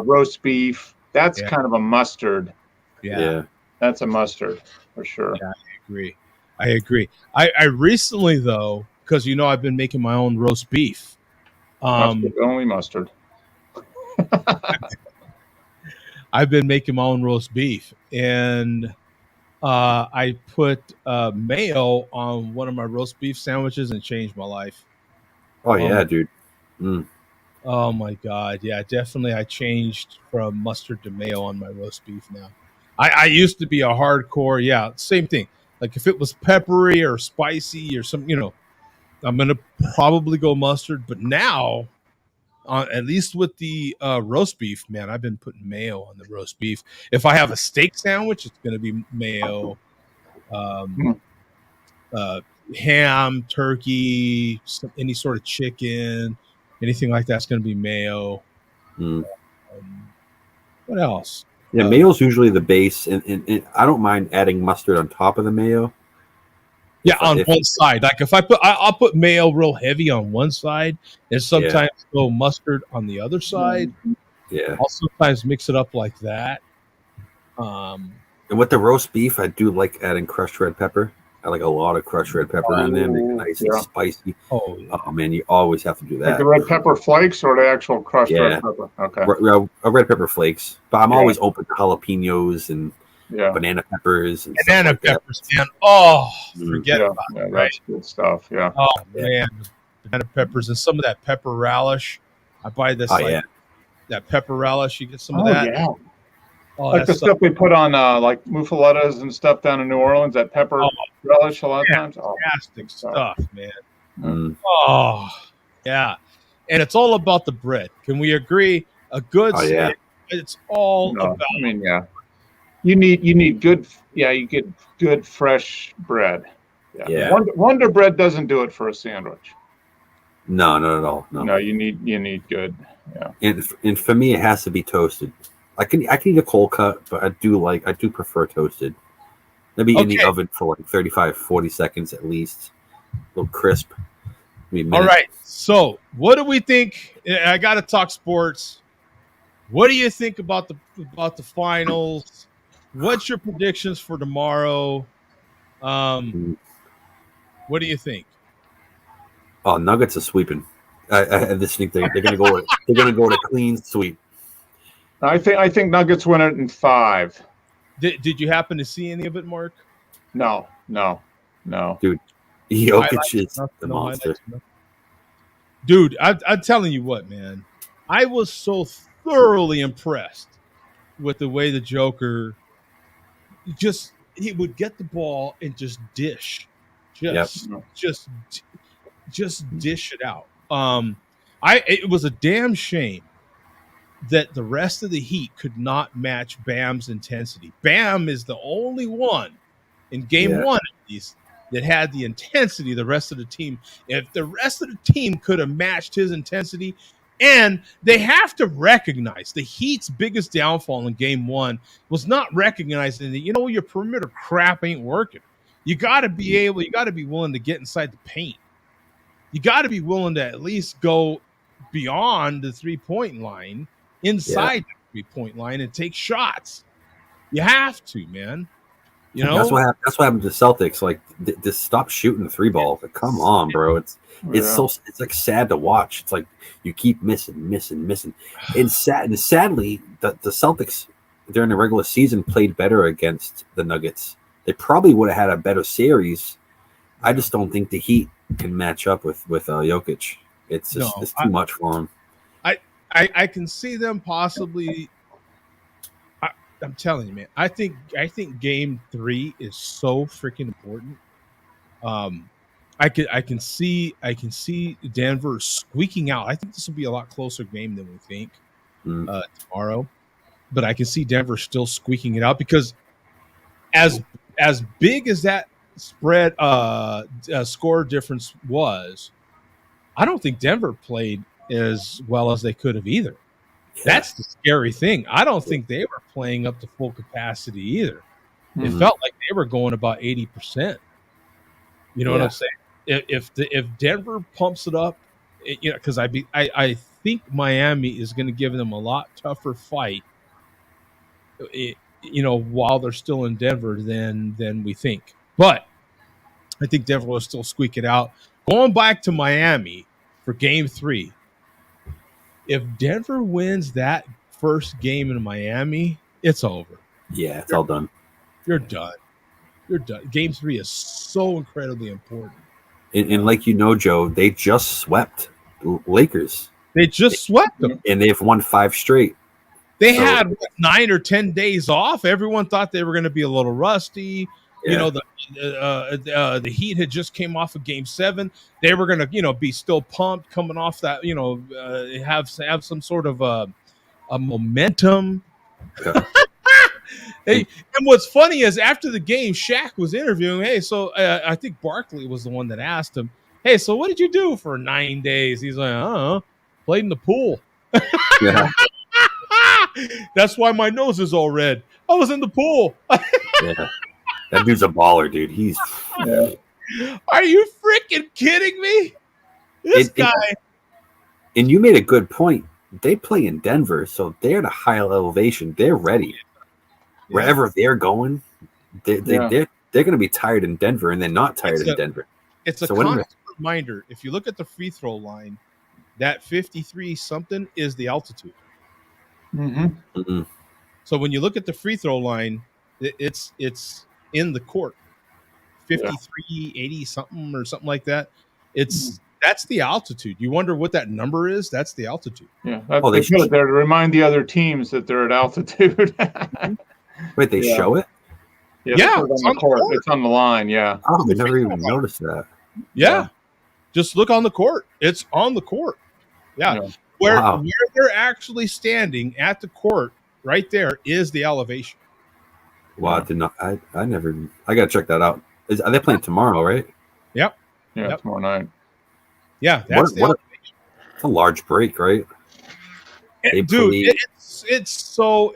roast beef. That's kind of a mustard. Yeah. That's a mustard for sure. Yeah, I agree. I recently though, because I've been making my own roast beef. Only mustard. I've been making my own roast beef, and I put mayo on one of my roast beef sandwiches and changed my life. Oh yeah, dude. Mm. Oh my God, yeah, definitely. I changed from mustard to mayo on my roast beef now. I used to be a hardcore, same thing. Like if it was peppery or spicy or something, I'm gonna probably go mustard. But now, at least with the roast beef, man, I've been putting mayo on the roast beef. If I have a steak sandwich, it's gonna be mayo. Ham, turkey, any sort of chicken, anything like that's going to be mayo. What else? Yeah, mayo's usually the base, and I don't mind adding mustard on top of the mayo. Yeah, on one side. Like if I'll put mayo real heavy on one side, and sometimes go mustard on the other side. Yeah, I'll sometimes mix it up like that. And with the roast beef, I do like adding crushed red pepper. I like a lot of crushed red pepper in there, make it nice and spicy. Oh man, you always have to do that. Like the red pepper flakes or the actual crushed red pepper? Okay. Red pepper flakes. But I'm always open to jalapenos and banana peppers. And banana peppers, man. Oh, forget about it. Right? That's good stuff. Yeah. Oh man, banana peppers and some of that pepper relish. I buy this that pepper relish. You get some of that. Yeah. Oh, like the stuff they put on like muffulettas and stuff down in New Orleans, that pepper relish a lot of times. Fantastic stuff, man. Oh, yeah. And it's all about the bread. Can we agree? A good steak, it's all about. I mean, you need good. Yeah, you get good fresh bread. Yeah. Wonder Bread doesn't do it for a sandwich. No, not at all. No, you need good. Yeah. And for me, it has to be toasted. I can eat a cold cut, but I do prefer toasted. Maybe in the oven for like 35, 40 seconds at least. A little crisp. All right. So what do we think? I got to talk sports. What do you think about the finals? What's your predictions for tomorrow? What do you think? Oh, Nuggets are sweeping. I just think they're gonna go with a clean sweep. I think Nuggets win it in 5. Did you happen to see any of it, Mark? No. Dude, Jokic is the monster. Dude, I'm telling you what, man. I was so thoroughly impressed with the way the Joker he would get the ball and just dish. Just dish it out. It was a damn shame that the rest of the Heat could not match Bam's intensity. Bam is the only one in game one at least that had the intensity the rest of the team. If the rest of the team could have matched his intensity, and they have to recognize the Heat's biggest downfall in game one was not recognizing that, your perimeter crap ain't working. You got to be willing to get inside the paint. You got to be willing to at least go beyond the 3-point line, inside the 3-point line, and take shots. You have to, man. That's what happened to the Celtics. Like, just stop shooting the 3-ball. Like, come on, bro. It's like sad to watch. It's like you keep missing. And sadly, the Celtics during the regular season played better against the Nuggets. They probably would have had a better series. I just don't think the Heat can match up with Jokic. It's too much for him. I can see them possibly. I'm telling you, man. I think Game 3 is so freaking important. I can see Denver squeaking out. I think this will be a lot closer game than we think tomorrow, but I can see Denver still squeaking it out because as big as that spread score difference was, I don't think Denver played as well as they could have either. That's the scary thing. I don't think they were playing up to full capacity either. It felt like they were going about 80%. You know what I'm saying? If Denver pumps it up, because I think Miami is going to give them a lot tougher fight. While they're still in Denver than we think. But I think Denver will still squeak it out. Going back to Miami for Game 3. If Denver wins that first game in Miami, it's over. Yeah, it's all done. You're done. You're done. Game 3 is so incredibly important. And like Joe, they just swept Lakers. They just swept them. And they've won 5 straight. They had 9 or 10 days off. Everyone thought they were going to be a little rusty. Yeah. The Heat had just came off of Game 7. They were going to, be still pumped coming off that, have some sort of a momentum. Hey, and what's funny is after the game, Shaq was interviewing. Hey, so I think Barkley was the one that asked him, hey, so what did you do for 9 days? He's like, I don't know, played in the pool. Yeah. That's why my nose is all red. I was in the pool. Yeah. That dude's a baller, dude. He's. Are you freaking kidding me? This guy. And you made a good point. They play in Denver, so they're at a high elevation. They're ready. Wherever they're going, they're going to be tired in Denver, and they're not tired in Denver. It's a constant reminder. If you look at the free throw line, that 53 something is the altitude. Mm-hmm. So when you look at the free throw line, it's in the court, 53, 80 something or something like that. That's the altitude. You wonder what that number is? That's the altitude. Yeah, they put it there to remind the other teams that they're at altitude. Wait, they show it? Yeah, it's on the court. It's on the line. Yeah. Oh, I never even noticed that. Yeah. Just look on the court. It's on the court. Yeah. Where they're actually standing at the court, right there is the elevation. Wow, I did not. I never. I gotta check that out. Are they playing tomorrow? Right? Yep. Yeah, tomorrow night. Yeah, that's it's a large break, right? Dude, it's so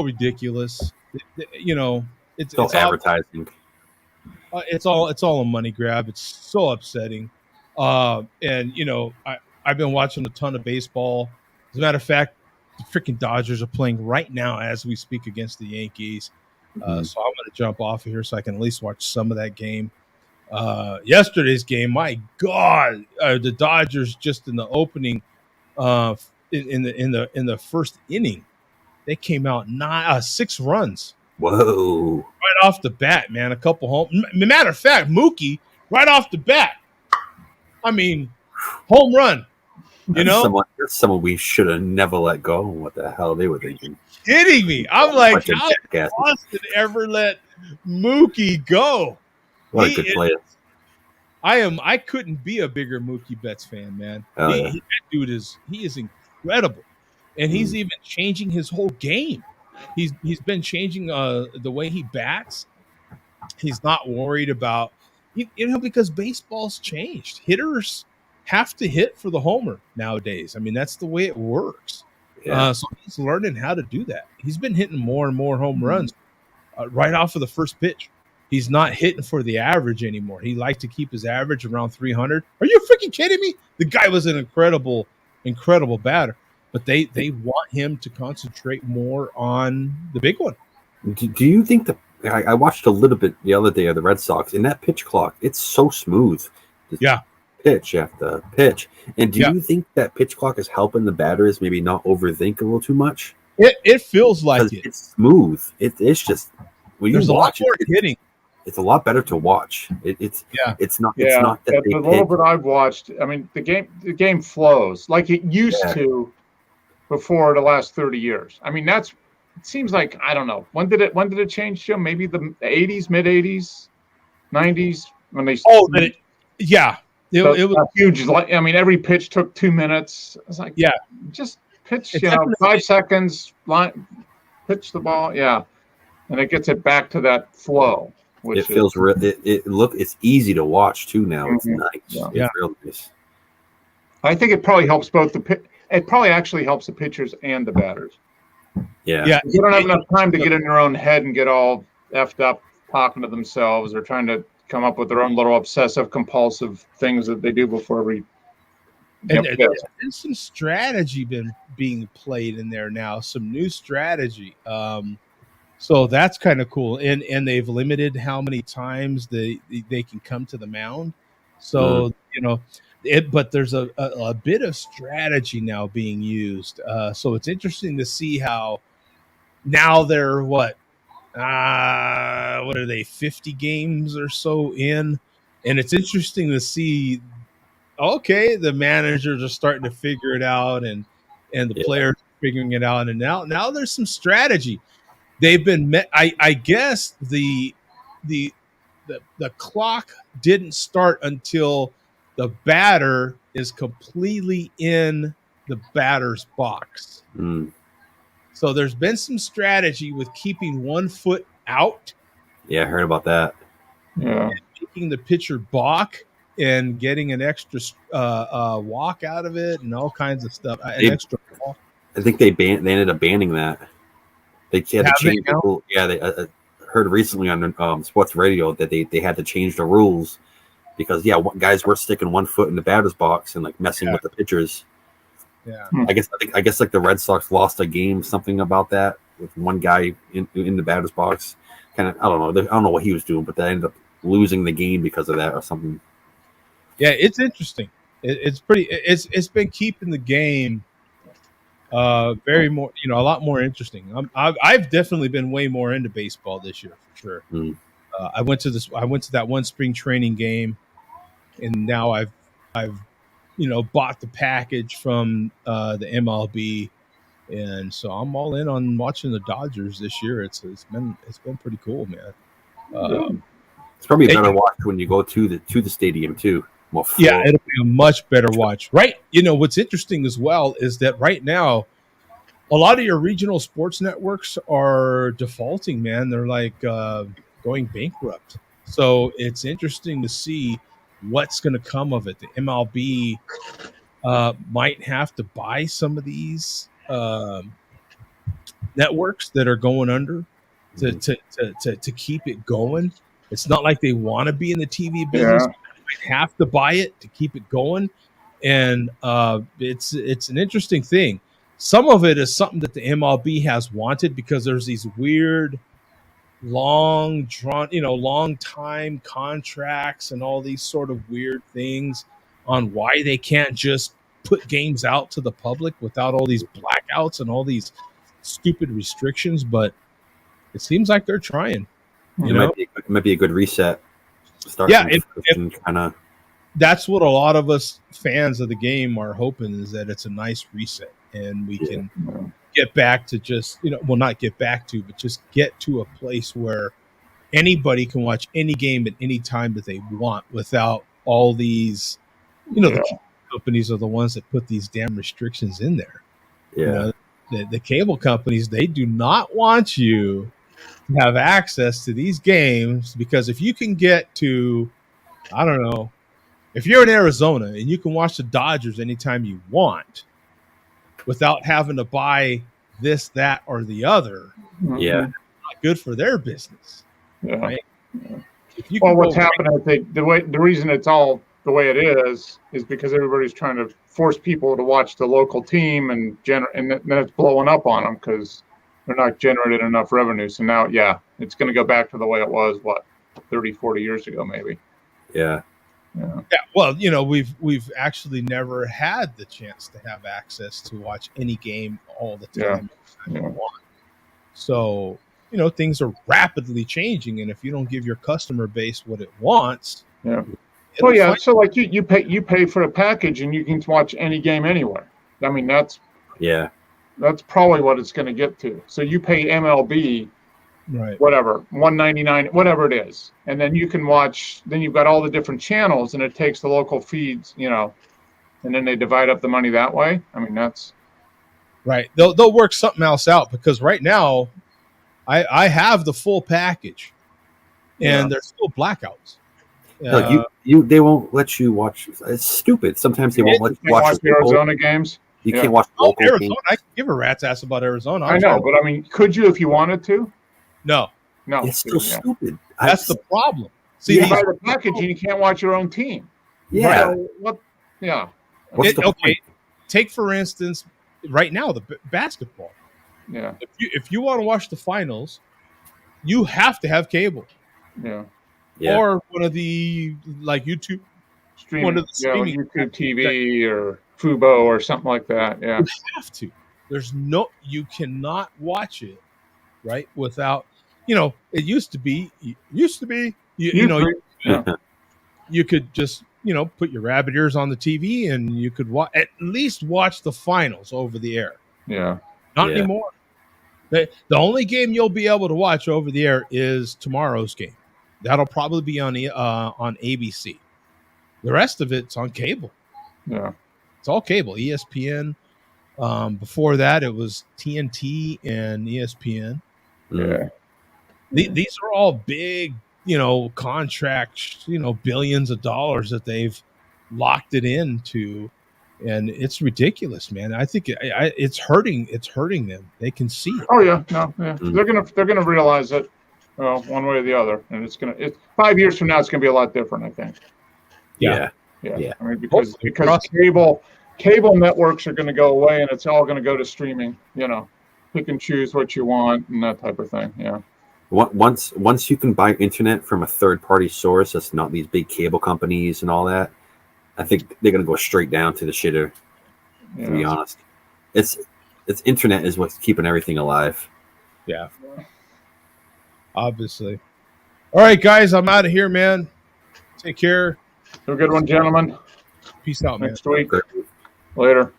ridiculous. It's all advertising. It's all a money grab. It's so upsetting. And I've been watching a ton of baseball. As a matter of fact, the freaking Dodgers are playing right now as we speak against the Yankees. So I'm going to jump off of here so I can at least watch some of that game. Yesterday's game, my God, the Dodgers just in the opening, in the first inning, they came out 6 runs. Whoa! Right off the bat, man, a couple home. Matter of fact, Mookie right off the bat. I mean, home run. That's someone we should have never let go. What the hell they were thinking? Kidding me? I'm like, how did Boston ever let Mookie go? What a good player. I couldn't be a bigger Mookie Betts fan, man. That dude is incredible, and he's even changing his whole game. He's been changing the way he bats. He's not worried about because baseball's changed. Hitters have to hit for the homer nowadays. I mean, that's the way it works. Yeah. So he's learning how to do that. He's been hitting more and more home runs right off of the first pitch. He's not hitting for the average anymore. He likes to keep his average around 300. Are you freaking kidding me? The guy was an incredible batter, but they want him to concentrate more on the big one. Do you think I watched a little bit the other day of the Red Sox, and that pitch clock, it's so smooth. Pitch after pitch. And do you think that pitch clock is helping the batters maybe not overthink a little too much? It feels like it. It's smooth. It's just when there's you watch a lot more hitting. It's a lot better to watch. It's not that the little bit I've watched. I mean, the game flows like it used to. before the last 30 years. I mean, it seems like, I don't know. When did it change, Jim? Maybe the 80s, mid 80s, 90s when they. Yeah. It was huge. I mean, every pitch took 2 minutes. It's like, yeah, just pitch, 5 seconds, pitch the ball. Yeah. And it gets it back to that flow. It feels real. It's easy to watch too now. It's nice. Yeah. It's real nice. I think it probably helps both it probably actually helps the pitchers and the batters. Yeah. Yeah. You don't have enough time to get in their own head and get all effed up talking to themselves or trying to come up with their own little obsessive compulsive things that they do before every. And there's some strategy being played in there now, some new strategy. So that's kind of cool. And they've limited how many times they can come to the mound. So, but there's a bit of strategy now being used. So it's interesting to see how now they're what are they, 50 games or so in? And it's interesting to see, okay, the managers are starting to figure it out and the players are figuring it out. And now there's some strategy. They've been I guess the clock didn't start until the batter is completely in the batter's box. So there's been some strategy with keeping 1 foot out. Yeah, I heard about that. Yeah, making the pitcher balk and getting an extra walk out of it and all kinds of stuff. Extra walk. I think they ended up banning that. They had to change the rule. Yeah, they heard recently on sports radio that they had to change the rules because guys were sticking 1 foot in the batter's box and like messing with the pitchers. Yeah, I guess like the Red Sox lost a game, something about that with one guy in the batter's box. Kind of, I don't know what he was doing, but they ended up losing the game because of that or something. Yeah, it's interesting. It's been keeping the game very more, a lot more interesting. I've definitely been way more into baseball this year for sure. I went to that one spring training game, and now I've bought the package from the MLB, and so I'm all in on watching the Dodgers this year. It's been pretty cool, man. It's probably a better watch when you go to the stadium too. Yeah, it'll be a much better watch, right? What's interesting as well is that right now, a lot of your regional sports networks are defaulting, man. They're like going bankrupt. So it's interesting to see what's going to come of it. The MLB might have to buy some of these networks that are going under to keep it going. It's not like they want to be in the TV business. Yeah. They might have to buy it to keep it going, and it's an interesting thing. Some of it is something that the MLB has wanted because there's these weird, long time contracts and all these sort of weird things on why they can't just put games out to the public without all these blackouts and all these stupid restrictions. But it seems like they're trying. It might be a good reset. That's what a lot of us fans of the game are hoping, is that it's a nice reset and we can get back to just, not get back to, but just get to a place where anybody can watch any game at any time that they want without all these, the companies are the ones that put these damn restrictions in there. Yeah. The cable companies, they do not want you to have access to these games, because if you can get to, I don't know, if you're in Arizona and you can watch the Dodgers anytime you want without having to buy this, that, or the other, it's not good for their business. Yeah. Right? Well, what's happening, I think, the reason it's all the way it is because everybody's trying to force people to watch the local team and then it's blowing up on them because they're not generating enough revenue. So now, it's going to go back to the way it was, 30, 40 years ago, maybe. Yeah. Well, we've actually never had the chance to have access to watch any game all the time. So, things are rapidly changing, and if you don't give your customer base what it wants, so like you pay for a package and you can watch any game anywhere. I mean, that's That's probably what it's going to get to. So you pay MLB, Right. whatever, $1.99, whatever it is, and then you can watch. Then you've got all the different channels, and it takes the local feeds, and then they divide up the money that way. I mean, that's Right. They'll work something else out, because right now I have the full package, and there's still blackouts. No, they won't let you watch. It's stupid. Sometimes they won't let you watch the Arizona games. You can't watch local Arizona. games. I can give a rat's ass about Arizona. I know, but I mean, could you if you wanted to? No. It's still stupid. That's the problem. See, you buy the package and you can't watch your own team. Yeah. So what? Yeah. Okay. Take for instance, right now the basketball. Yeah. If you want to watch the finals, you have to have cable. Yeah. Or one of the YouTube streaming, one of the streaming YouTube TV or Fubo or something like that. Yeah. You have to. You cannot watch it right without. It used to be. You could just put your rabbit ears on the TV and you could at least watch the finals over the air. Yeah. Not anymore. The only game you'll be able to watch over the air is tomorrow's game. That'll probably be on ABC. The rest of it's on cable. Yeah. It's all cable. ESPN. Before that, it was TNT and ESPN. Yeah. These are all big, contracts, billions of dollars that they've locked it into, and it's ridiculous, man. I think it's hurting. It's hurting them. They can see it. Oh yeah, no, yeah. They're gonna realize it, one way or the other, and it's 5 years from now, it's gonna be a lot different, I think. Yeah. I mean, because cable networks are going to go away, and it's all going to go to streaming. Pick and choose what you want and that type of thing. Yeah. Once you can buy internet from a third-party source that's not these big cable companies and all that, I think they're going to go straight down to the shitter. To be honest, it's internet is what's keeping everything alive. Yeah. Obviously. All right, guys, I'm out of here, man. Take care. Have a good one, gentlemen. Peace out, man. Next week. Later.